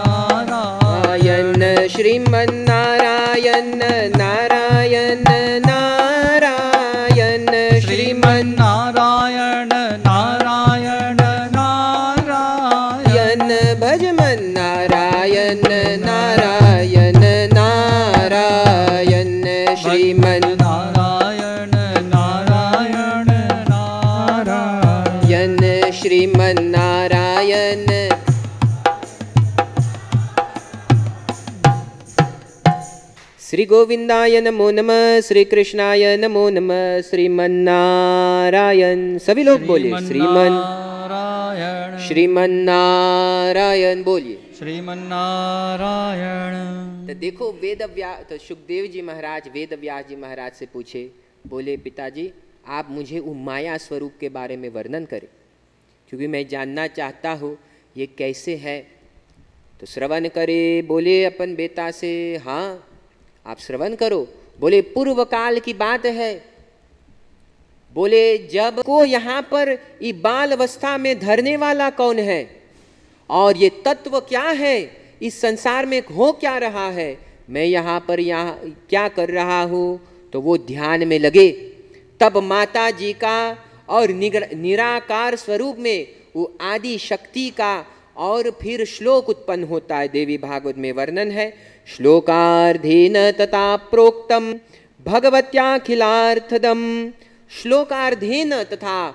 नारायण श्रीमन नारायण नारायण नारायण श्रीमन नारायण नारायण नारायण भजमन नारायण नारायण नारायण श्रीमन नारायण नारायण नारायण श्रीमन नारायण। श्री गोविंदाय नमो नमः, श्री कृष्णाय नमो नमः, श्रीमन्नारायण। सभी लोग बोलिए श्रीमन्नारायण श्रीमन्नारायण बोलिए श्रीमन्नारायण। तो देखो तो सुखदेव जी महाराज वेद व्यास जी महाराज से पूछे, बोले पिताजी आप मुझे वो माया स्वरूप के बारे में वर्णन करें, क्योंकि मैं जानना चाहता हूँ ये कैसे है। तो श्रवण करे, बोले अपन बेटा से, हाँ आप श्रवण करो। बोले पूर्व काल की बात है। बोले जब को यहाँ पर ये बाल अवस्था में धरने वाला कौन है और ये तत्व क्या है, इस संसार में हो क्या रहा है, मैं यहाँ पर यहाँ क्या कर रहा हूँ। तो वो ध्यान में लगे। तब माता जी का और निराकार स्वरूप में वो आदि शक्ति का और फिर श्लोक उत्पन्न होता है। देवी भागवत में वर्णन है, श्लोकार्धेन तथा प्रोक्तम भगवत्याखिलार्थदम। श्लोकार्धेन तथा,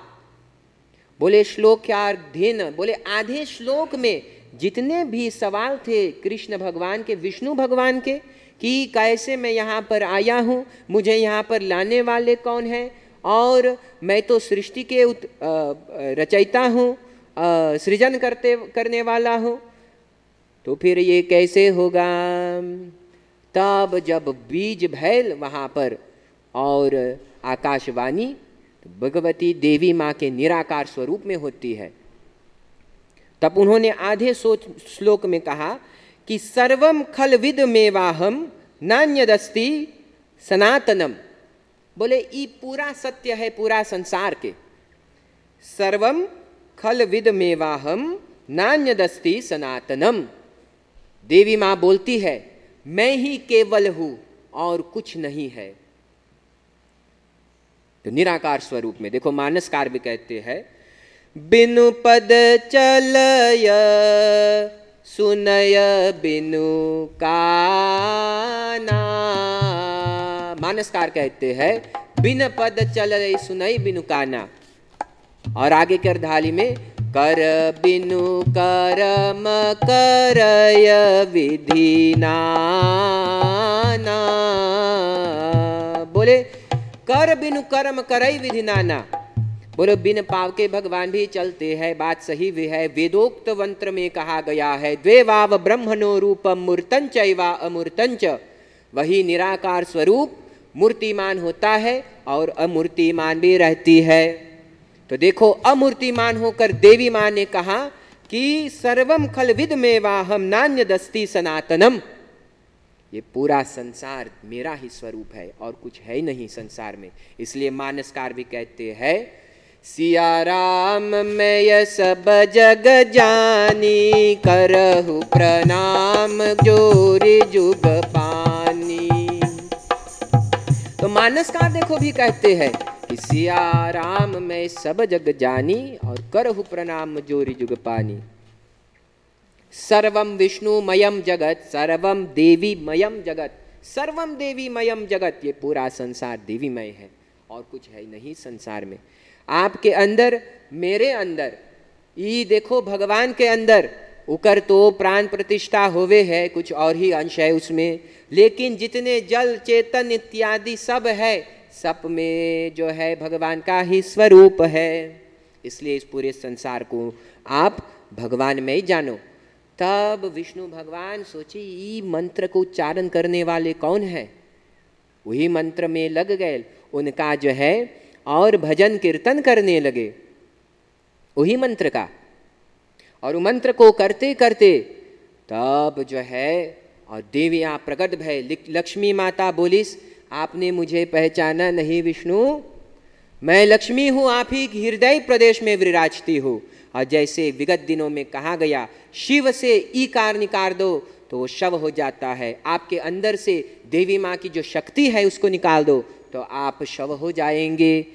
बोले श्लोकार्धेन, बोले आधे श्लोक में जितने भी सवाल थे कृष्ण भगवान के, विष्णु भगवान के, कि कैसे मैं यहाँ पर आया हूँ, मुझे यहाँ पर लाने वाले कौन हैं, और मैं तो सृष्टि के रचयिता हूँ, सृजन करने वाला हूँ, तो फिर ये कैसे होगा। तब जब बीज भैल वहाँ पर और आकाशवाणी, तो भगवती देवी माँ के निराकार स्वरूप में होती है। तब उन्होंने आधे श्लोक में कहा कि सर्वम खलविद मेवाहम नान्यदस्ति सनातनम। बोले ये पूरा सत्य है पूरा संसार के, सर्वम खलविद मेवाहम नान्यदस्ति सनातनम। देवी माँ बोलती है मैं ही केवल हूं और कुछ नहीं है। तो निराकार स्वरूप में देखो, मानसकार भी कहते हैं, बिनु पद चलय सुनय बिनु काना। मानसकार कहते हैं बिन पद चलय सुनय बिनु काना। और आगे कर धाली में, कर बिनु करम करय विधि नाना। बोले कर बिनु कर्म करय विधि नाना। बोलो बिन पाव के भगवान भी चलते हैं, बात सही भी है। वेदोक्त मंत्र में कहा गया है, द्वेवाव ब्रह्मणो रूपम मूर्तं चैवा अमूर्तं च। वही निराकार स्वरूप मूर्तिमान होता है और अमूर्तिमान भी रहती है। तो देखो, अमूर्तिमान होकर देवी माँ ने कहा कि सर्वम खलविद मेवाहम नान्यदस्ति सनातनम। ये पूरा संसार मेरा ही स्वरूप है और कुछ है ही नहीं संसार में। इसलिए मानसकार भी कहते हैं, सिया राम मैं ये सब जग जानी, करहु प्रणाम जोरी जुग पानी। तो मानसकार देखो भी कहते हैं कि सिया राम मैं सब जग जानी और करहु प्रणाम जोरी जुग पानी। सर्वम विष्णुमयम जगत, सर्वम देवीमयम जगत, सर्वम देवीमयम जगत। ये पूरा संसार देवीमय है और कुछ है नहीं संसार में। आपके अंदर, मेरे अंदर, ये देखो भगवान के अंदर उकर तो प्राण प्रतिष्ठा होवे है, कुछ और ही अंश है उसमें, लेकिन जितने जल चेतन इत्यादि सब है, सब में जो है भगवान का ही स्वरूप है। इसलिए इस पूरे संसार को आप भगवान में ही जानो। तब विष्णु भगवान सोचे ये मंत्र को उच्चारण करने वाले कौन है, वही मंत्र में लग गए, उनका जो है और भजन कीर्तन करने लगे वही मंत्र का। और मंत्र को करते करते तब जो है और देवी आप प्रकट भय। लक्ष्मी माता बोलिस, आपने मुझे पहचाना नहीं विष्णु, मैं लक्ष्मी हूँ, आप ही हृदय प्रदेश में विराजती हूँ। और जैसे विगत दिनों में कहा गया, शिव से ईकार निकाल दो तो वो शव हो जाता है, आपके अंदर से देवी माँ की जो शक्ति है उसको निकाल दो तो आप शव हो जाएंगे।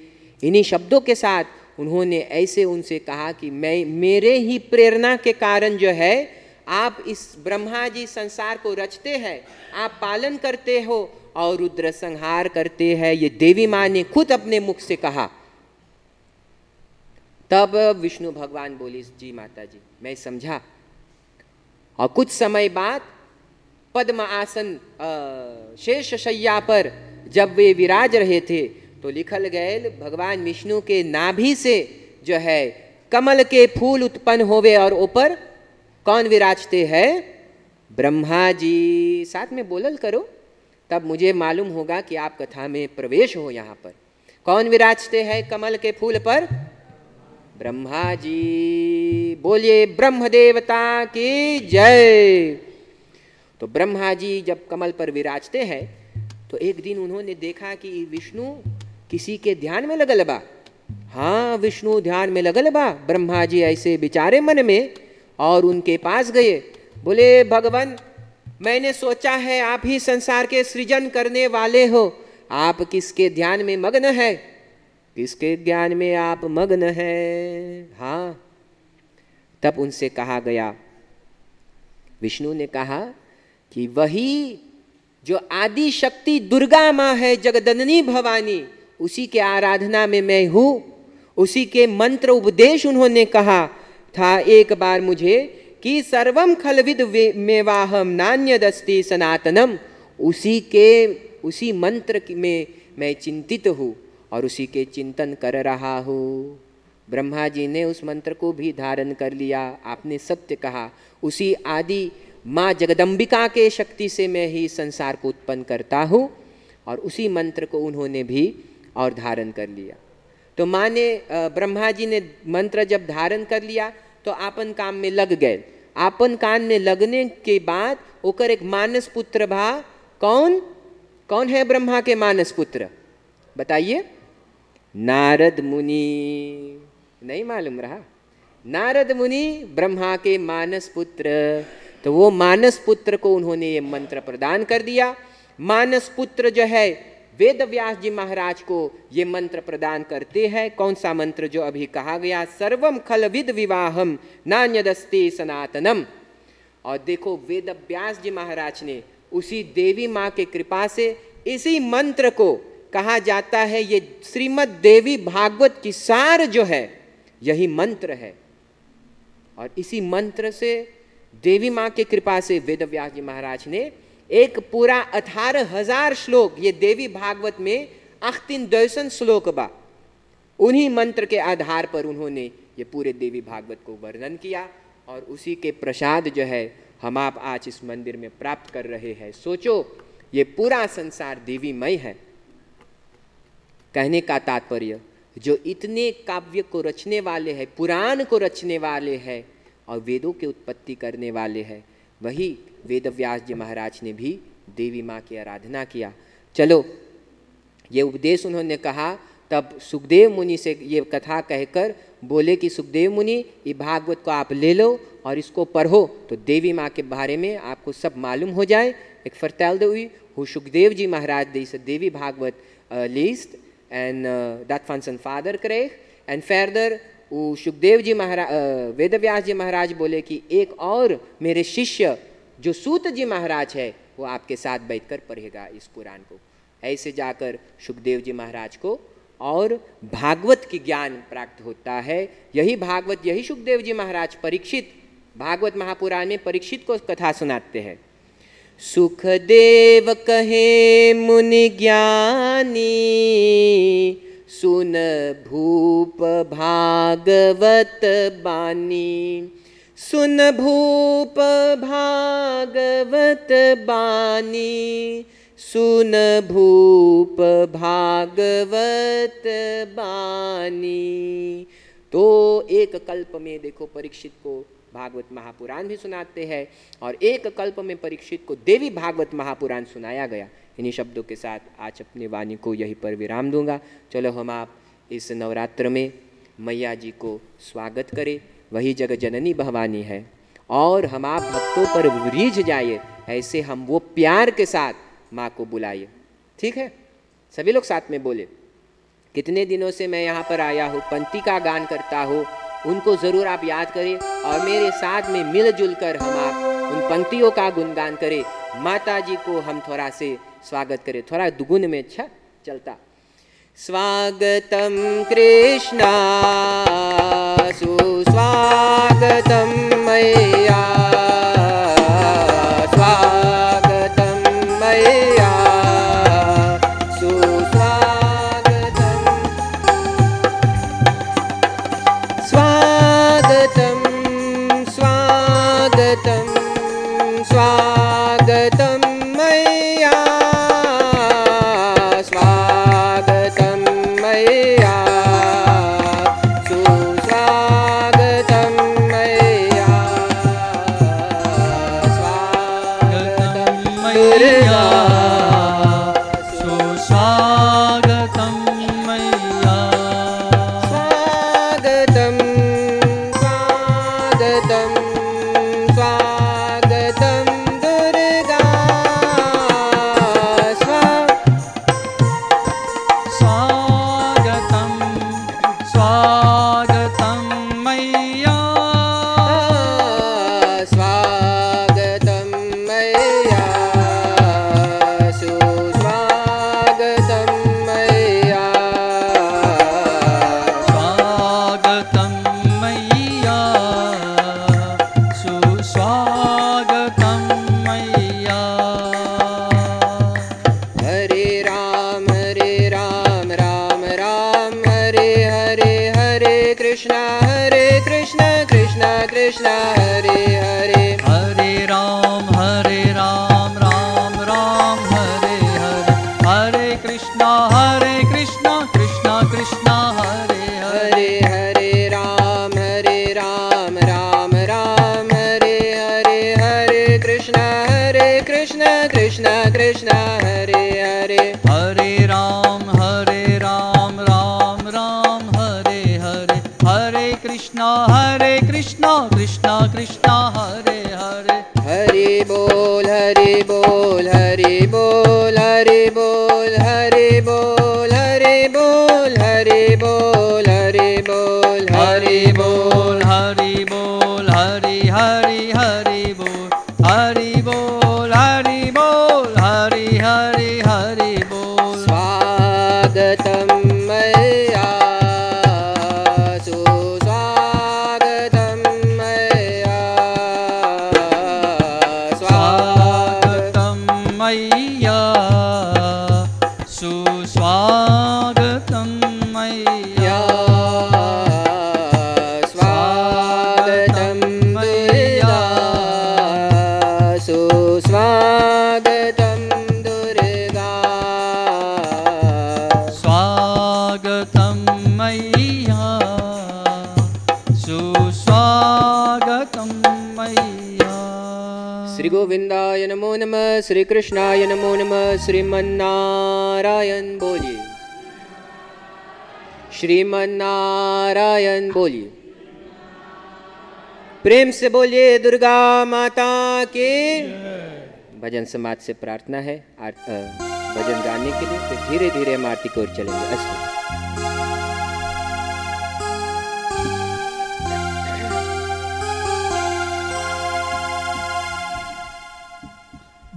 इन्हीं शब्दों के साथ उन्होंने ऐसे उनसे कहा कि मैं, मेरे ही प्रेरणा के कारण जो है आप इस ब्रह्मा जी संसार को रचते हैं, आप पालन करते हो और रुद्र संहार करते हैं। ये देवी माँ ने खुद अपने मुख से कहा। तब विष्णु भगवान बोली, जी माता जी मैं समझा। और कुछ समय बाद पद्म आसन शेष शैया पर जब वे विराज रहे थे तो लिखल गए, भगवान विष्णु के नाभि से जो है कमल के फूल उत्पन्न होवे और ऊपर कौन विराजते हैं, ब्रह्मा जी। साथ में बोलल करो, तब मुझे मालूम होगा कि आप कथा में प्रवेश हो। यहाँ पर कौन विराजते हैं कमल के फूल पर, ब्रह्मा जी। बोलिए ब्रह्म देवता की जय। तो ब्रह्मा जी जब कमल पर विराजते हैं तो एक दिन उन्होंने देखा कि विष्णु किसी के ध्यान में लगल बा। हाँ, विष्णु ध्यान में लगल बा। ब्रह्मा जी ऐसे विचारे मन में और उनके पास गए, बोले भगवान मैंने सोचा है आप ही संसार के सृजन करने वाले हो, आप किसके ध्यान में मग्न है, किसके ज्ञान में आप मग्न हैं। हाँ, तब उनसे कहा गया, विष्णु ने कहा कि वही जो आदि शक्ति दुर्गा माँ है, जगदननी भवानी, उसी के आराधना में मैं हूँ। उसी के मंत्र उपदेश उन्होंने कहा था एक बार मुझे कि सर्वम खलविद मेवाहम नान्यदस्ति सनातनम। उसी मंत्र में मैं चिंतित हूँ और उसी के चिंतन कर रहा हूँ। ब्रह्मा जी ने उस मंत्र को भी धारण कर लिया। आपने सत्य कहा, उसी आदि माँ जगदम्बिका के शक्ति से मैं ही संसार को उत्पन्न करता हूँ, और उसी मंत्र को उन्होंने भी और धारण कर लिया। तो माँ ने, ब्रह्मा जी ने मंत्र जब धारण कर लिया तो आपन काम में लग गए। आपन काम में लगने के बाद ओकर एक मानस पुत्र भा। कौन कौन है ब्रह्मा के मानस पुत्र? बताइए। नारद मुनि। नहीं मालूम रहा? नारद मुनि ब्रह्मा के मानस पुत्र। तो वो मानस पुत्र को उन्होंने ये मंत्र प्रदान कर दिया। मानस पुत्र जो है वेद व्यास जी महाराज को ये मंत्र प्रदान करते हैं। कौन सा मंत्र? जो अभी कहा गया, सर्वम खलविद विवाहम नान्यदस्ति सनातनम। और देखो, वेद व्यास जी महाराज ने उसी देवी माँ के कृपा से इसी मंत्र को कहा जाता है, ये श्रीमद् देवी भागवत की सार जो है यही मंत्र है। और इसी मंत्र से, देवी माँ के कृपा से, वेद व्यास जी महाराज ने एक पूरा 18,000 श्लोक, ये देवी भागवत में 18,000 श्लोक बा, उन्हीं मंत्र के आधार पर उन्होंने ये पूरे देवी भागवत को वर्णन किया। और उसी के प्रसाद जो है हम आप आज इस मंदिर में प्राप्त कर रहे हैं। सोचो, ये पूरा संसार देवीमय है। कहने का तात्पर्य, जो इतने काव्य को रचने वाले हैं, पुराण को रचने वाले हैं और वेदों की उत्पत्ति करने वाले हैं, वही वेद व्यास जी महाराज ने भी देवी माँ की आराधना किया। चलो, ये उपदेश उन्होंने कहा, तब सुखदेव मुनि से ये कथा कहकर बोले कि सुखदेव मुनि, ये भागवत को आप ले लो और इसको पढ़ो तो देवी माँ के बारे में आपको सब मालूम हो जाए। एक vertelde u hoe Sukdev ji Maharaj deze Devi Bhagavad leest en dat van zijn vader kreeg। En verder वो सुखदेव जी महाराज, वेदव्यास जी महाराज बोले कि एक और मेरे शिष्य जो सूत जी महाराज है वो आपके साथ बैठकर पढ़ेगा इस पुराण को। ऐसे जाकर सुखदेव जी महाराज को और भागवत की ज्ञान प्राप्त होता है। यही भागवत, यही सुखदेव जी महाराज परीक्षित, भागवत महापुराण में परीक्षित को कथा सुनाते हैं। सुखदेव कहे मुनि ज्ञानी, सुन भूप भागवत बानी। सुन भूप भागवत बानी, सुन भूप भागवत बानी। तो एक कल्प में देखो परीक्षित को भागवत महापुराण भी सुनाते हैं और एक कल्प में परीक्षित को देवी भागवत महापुराण सुनाया गया। इन्हीं शब्दों के साथ आज अपनी वाणी को यहीं पर विराम दूंगा। चलो हम आप इस नवरात्र में मैया जी को स्वागत करें। वही जगत जननी भवानी है और हम आप भक्तों पर रीझ जाइए, ऐसे हम वो प्यार के साथ माँ को बुलाइए। ठीक है, सभी लोग साथ में बोले। कितने दिनों से मैं यहाँ पर आया हूँ, पंक्ति का गान करता हूँ, उनको ज़रूर आप याद करें और मेरे साथ में मिलजुल कर हम आप उन पंक्तियों का गुणगान करें। माता जी को हम थोड़ा से स्वागत करें, थोड़ा दुगुन में अच्छा चलता। स्वागतम कृष्णा सुस्वागतम मैया, स्वागतम मैया सुस्वागतम, स्वागतम स्वागतम स्वागतम मैया, स्वागतम मैया सुस्वागतम मैया, स्वागतम मैया सुस्वागतम मैया, स्वागतम स्वागतम स्वागतम दुर्गा, स्वागतम स्वागतम मैया, कृष्ण कृष्ण कृष्ण हरे हरे हरे राम राम राम हरे हरे हरे कृष्णा कृष्णा कृष्णा हरे हरे हरे राम राम राम हरे हरे हरे कृष्ण कृष्ण कृष्ण हरे हरे हरे राम राम राम हरे हरे हरे कृष्णा कृष्णा कृष्णा हरे हरे हरि बोल हरि बोल हरि बोल हरि बोल हरि बोल हरि बोल हरि बोल हरि बोल हरि बोल हरि बोल हरि हरि हरि बोल हरि बोल हरि बोल हरि हरि हरि बोल स्वागतं मया सुस्वागतं मया स्वागतं मय्या सुस्वागतं मय्या स्वागतं मया सुस्वागतं दुर्गा स्वागतं मय्या सुस्वागतं मय्या श्री गोविंदाय नमो नमः श्री कृष्णाय नमो नमः श्रीमन्नारायण बोलिए श्रीमन्नारायण बोलिए प्रेम से बोलिए दुर्गा माता की भजन समाज से प्रार्थना है भजन गाने के लिए फिर धीरे धीरे हम आरती की ओर चलेंगे। अस्तु।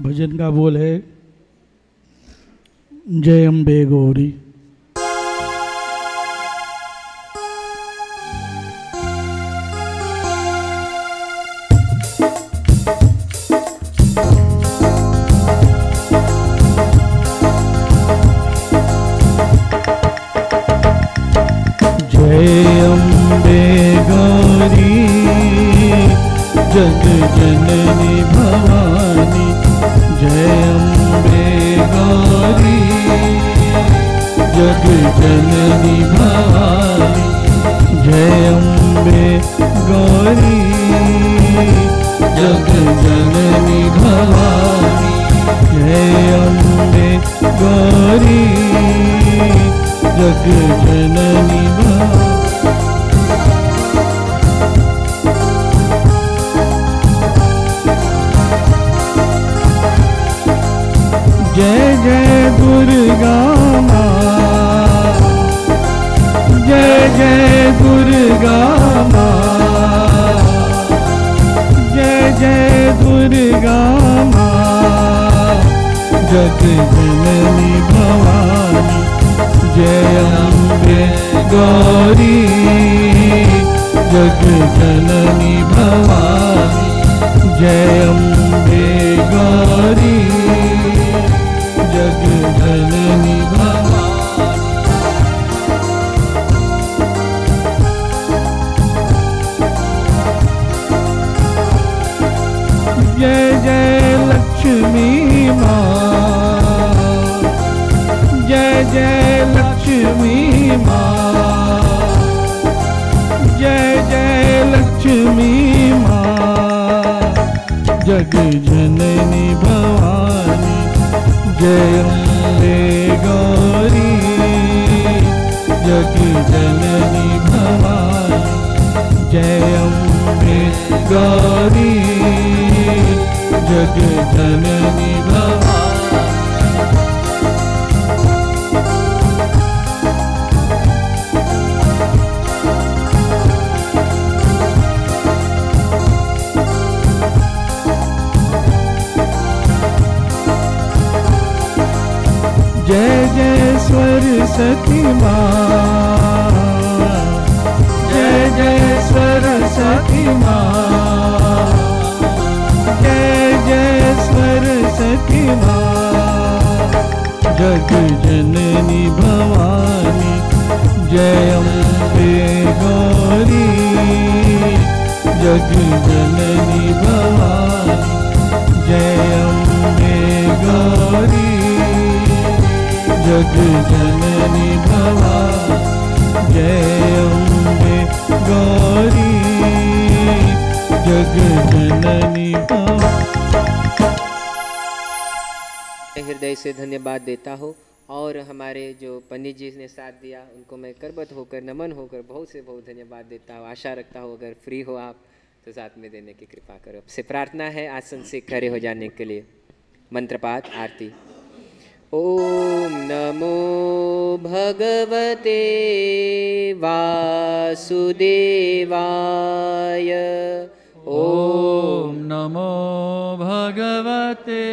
भजन का बोल है जय अम्बे गौरी। जय अम्बे गौरी जग जननी भवानी जय अम्बे गौरी जग जननी भवानी जय अम्बे गौरी जग जननी भवानी जय अम्बे गौरी जग जननी भवानी जय जय दुर्गा माँ जय जय दुर्गा माँ जय जय दुर्गा माँ जग जननी भवानी जय अम्बे गौरी जग जननी भवानी जय अम्बे गौरी जग जननी भवानी जय जय लक्ष्मी माँ जय जय लक्ष्मी माँ जय जय लक्ष्मी माँ जग जननी भवानी जय अम्बे गौरी जग जननी भवानी जय अम्बे गौरी जग जननी भवानी जय जय सरस्वती माँ जय जय सरस्वती माँ जय जय सरस्वती माँ जग जननी भवानी जय अम्बे गौरी जग जननी भवानी जय अम्बे गौरी जग जननी भवानी जय अम्बे गौरी जग जननी हृदय से धन्यवाद देता हूँ। और हमारे जो पंडित जी ने साथ दिया उनको मैं करबत होकर नमन होकर बहुत से बहुत धन्यवाद देता हूँ। आशा रखता हूँ अगर फ्री हो आप तो साथ में देने की कृपा करो। आपसे प्रार्थना है आसन से खड़े हो जाने के लिए। मंत्रपाठ आरती। ओम नमो भगवते वासुदेवाय। ओम नमो भगवते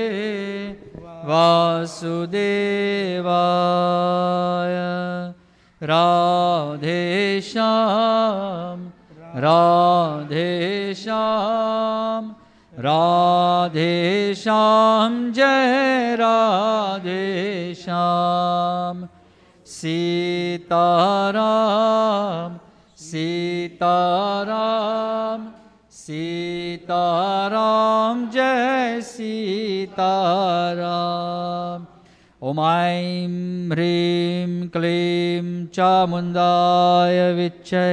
वासुदेवाय। राधे श्याम राधे श्याम राधे श्याम जय राधे श्याम। सीताराम सीताराम सीताराम जय सीताराम। ओम ऐं ह्रीं क्लीं चामुण्डाय विच्चे।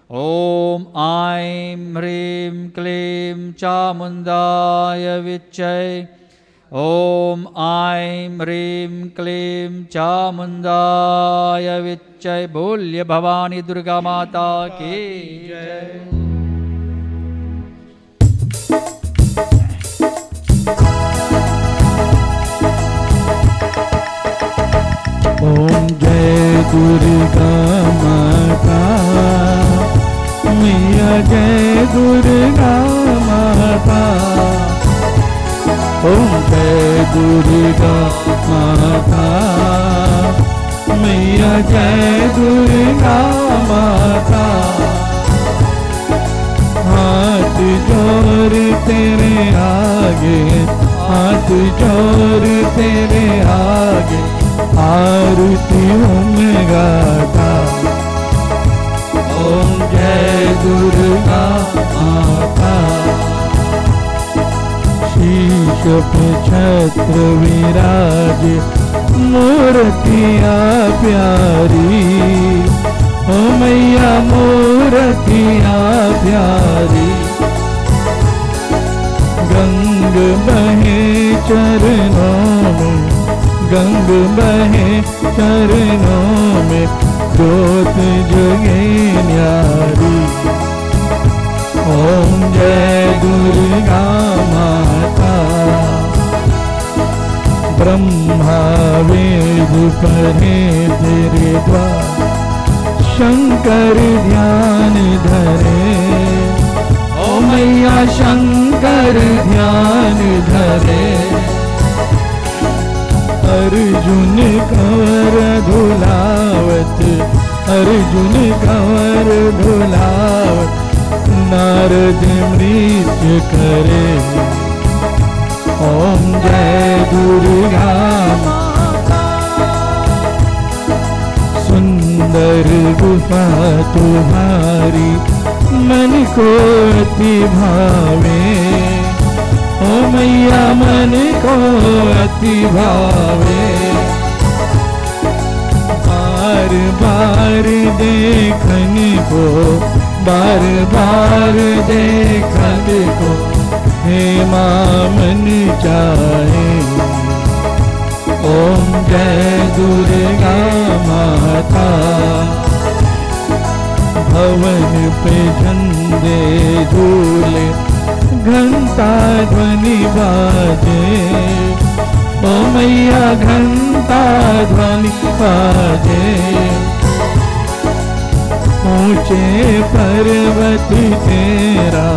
ओम ऐं ह्रीं क्लीं चामुण्डाय विच्चे। ओम ऐं ह्रीं क्लीं चामुण्डाय विच्चे। बोल्य भवानी दुर्गा माता की जय। ओम जय दुर्गा माता मैया जय दुर्गा माता। ओम जय दुर्गा माता मैया जय दुर्गा माता। हाथ जोड़ तेरे आगे हाथ जोड़ तेरे आगे आरती में गाता। ओम जय दुर्गा माता। शीश पे छत्र विराजे मूर्तियाँ प्यारी। ओ मैया मूर्तियाँ प्यारी। गंग बहे चरणों में गंग बहे चरणों में ज्योत जगे न्यारी। ओम जय दुर्गा माता। ब्रह्मा वेद पढ़े तेरे द्वार शंकर ध्यान धरे। ओ मैया शंकर ध्यान धरे। अर्जुन कंवर धुलावत अर्जुन कंवर धुलावत नारद मृत्य करे। ओम जय दुर्गा माता। सुंदर गुफा तुम्हारी मन को अति भावे। ओ मैया मन को अति भावे। बार बार देखने को बार बार देखने को हे माँ मन चाहे। ओम जय दुर्गा माता। भवन पे झंडे झूले घंटा ध्वनि बाजे। ओ मैया घंटा ध्वनि बाजे। ऊंचे पर्वत तेरा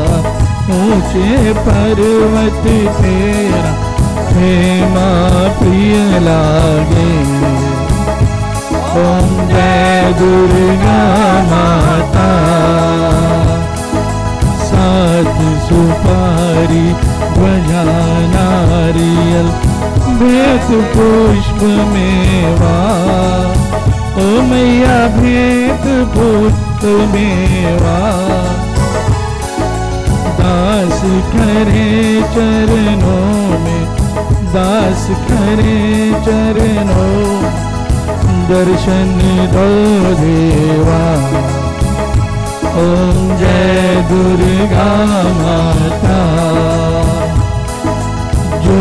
ऊंचे पर्वत तेरा हे माँ प्रिय लागे। ओम जय दुर्गा माता। सात सुपारी ध्वजा नारियल भेंट पुष्प मेवा। ओ मैया भेंट पुष्प मेवा। करे चरणों में, दास करे चरणों, दर्शन दो देवा। ओम जय दुर्गा माता, जो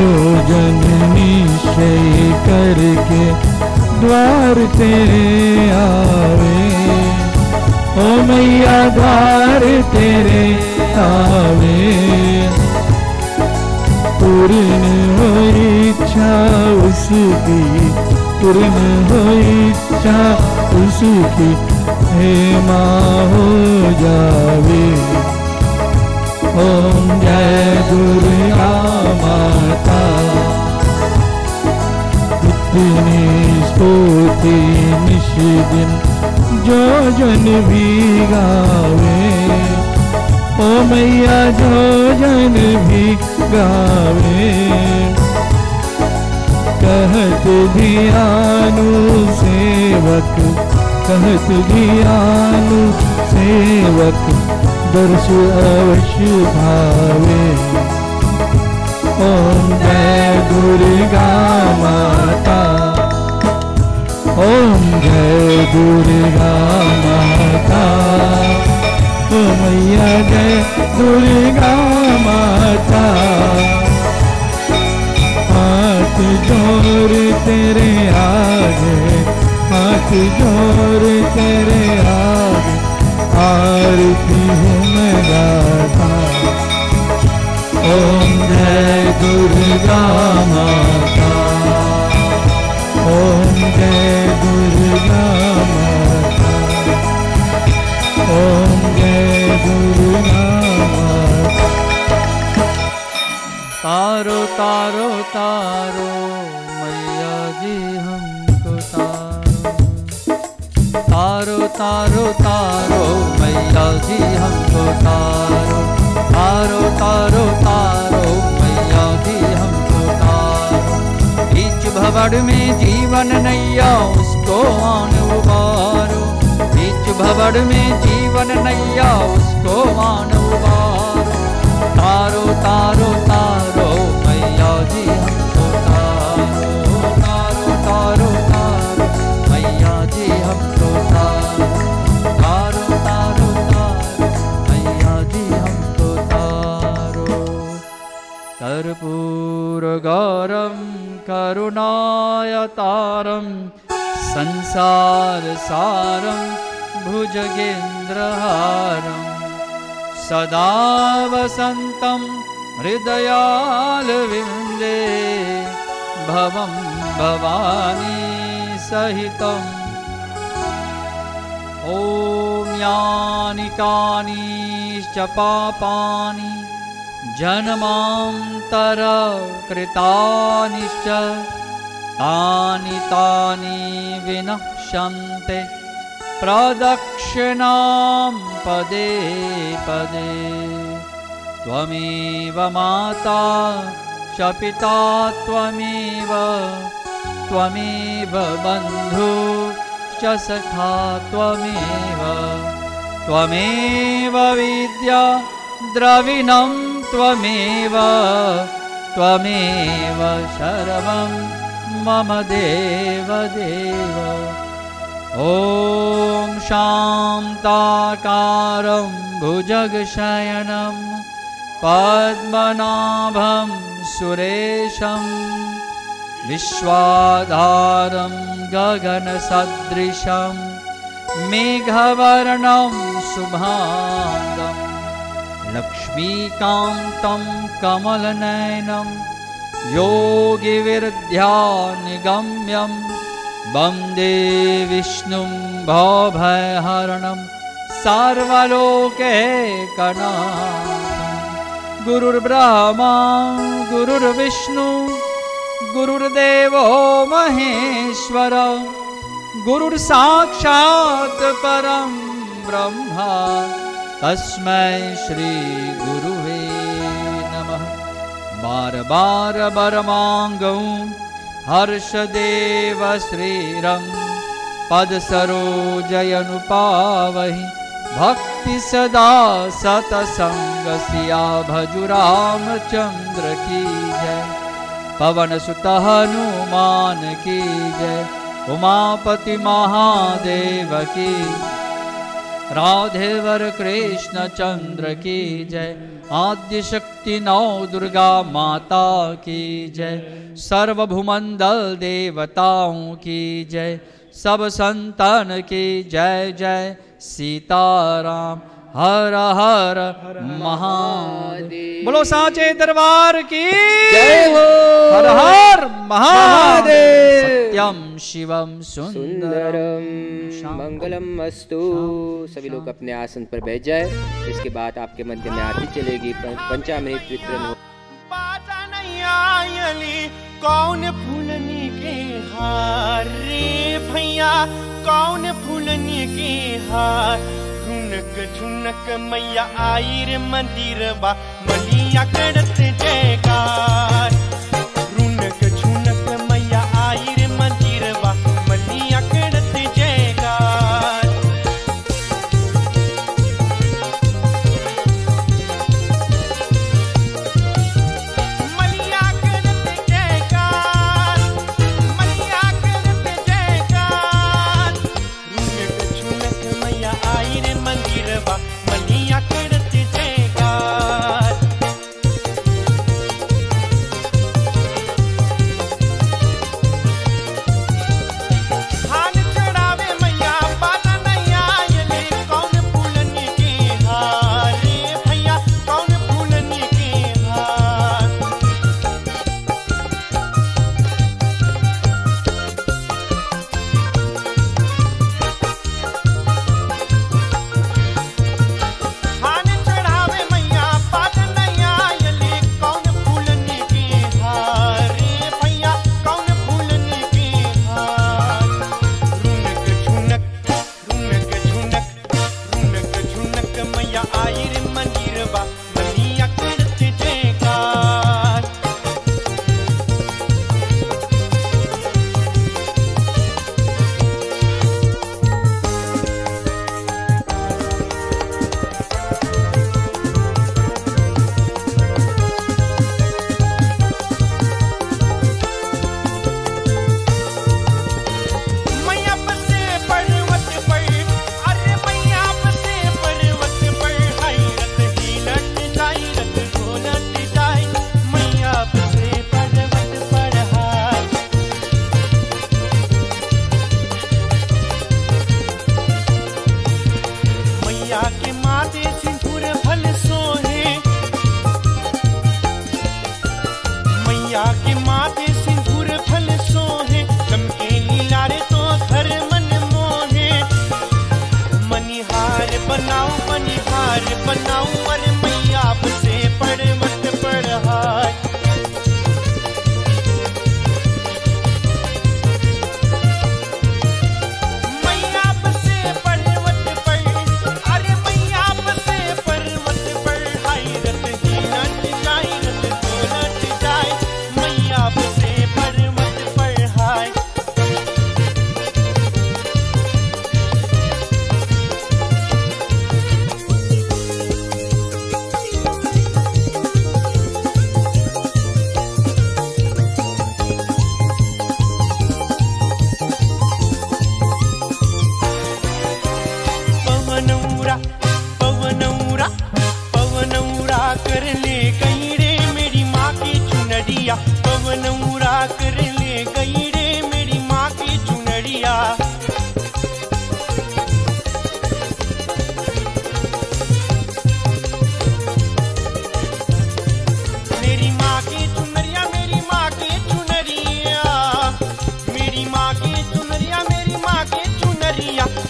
जन निश्चय करके द्वार तेरे आवे, ओ मैया द्वार तेरे आवे। पूर्ण हो इच्छा उसकी, पूर्ण हो इच्छा उसकी, हे माँ हो जावे। ओम जय दुर्गा माता, इतनी स्तुति निश दिन जो जन भी गावे, ओ मैया जो जन भी गावे। कहत धियानु सेवक, कहत धियानु सेवक, दर्श अवश्य भावे। ओम जय दुर्गा माता, ओम जय दुर्गा माता, ओ मैया जय दुर्गा माता। हाथ जोड़ तेरे आगे, हाथ जोड़ तेरे आगे, आरती हूँ मैं गाता। ओम जय दुर्गा माता, ओम जय दुर्गा माता, ओम जय दुर्गा माता। तारो तारो तारो मैया जी हमको तारो, तारो तारो तारो मैया जी हमको तारो, तारो तारो तारो मैया जी हमको तारो। बीच भंवर में जीवन नैया उसको आन उबारो, बीच भंवर में जीवन नैया उसको आन उबारो। तारो तारो तारो मैया जी हमको तारो, तारो तारो तारो मैया जी हमको तारो, तारो तारो तारो मैया जी हमको तारो। कर्पूर गौरम करुणायतारम, संसार सारम भुजगेन्द्रहारम, सदा वसन्तं हृदयालविन्दे, भवं भवानी सहितम्। ॐ यानि कानिश्च पापानि जन्मान्तर कृतानिश्च, तानि तानि विनश्यन्ते प्रदक्षिणां पदे पदे। त्वमेव माता च पिता त्वमेव, त्वमेव बन्धु च सखा त्वमेव, त्वमेव विद्या द्रविणं त्वमेव, त्वमेव सर्वं मम देव देव। ॐ शान्ताकारं भुजगशयनं पद्मनाभं सुरेशं, विश्वाधारं गगनसदृशं मेघवर्णं शुभांगं, लक्ष्मीकान्तं कमलनयनं योगिविद्यानिगम्यं, वन्दे विष्णुं भवभयहरणं सर्वलोकैकनाथं। गुरुर्ब्रह्मा गुरुर्विष्णु गुरुर्देवो महेश्वर, गुरुर्साक्षात् परं ब्रह्म, तस्मै श्री गुरुवे नमः। बार बार बरमांगौ हर्षदेव श्रीरं, पद सरोजयनुपावहि भक्ति सदा सतसंग सिया भजु रामचंद्र की जय। पवन सुत हनुमान की जय। उमापति महादेव की। राधेवर कृष्ण चंद्र की जय। आद्य शक्ति नौ दुर्गा माता की जय। सर्वभूमंडल देवताओं की जय। सब संतान की जय जय। सीताराम हर हर महादेव। बोलो साचे दरबार की जय हो। हर हर महादेव। सत्यम शिवम सुंदरम मंगलम अस्तु। सभी लोग अपने आसन पर बैठ जाए। इसके बाद आपके मध्य में आरती चलेगी। पंचामृत वितरण हो। कौन फूलनी के हार रे भैया, कौन फूलनी के हार। झुनक झुनक मैया आई रे मंदिरवा, मलिया करत जयकार। झुनक झुनक मैया आई रे मंदिरवा, मलिया करत जयकार।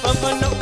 पवन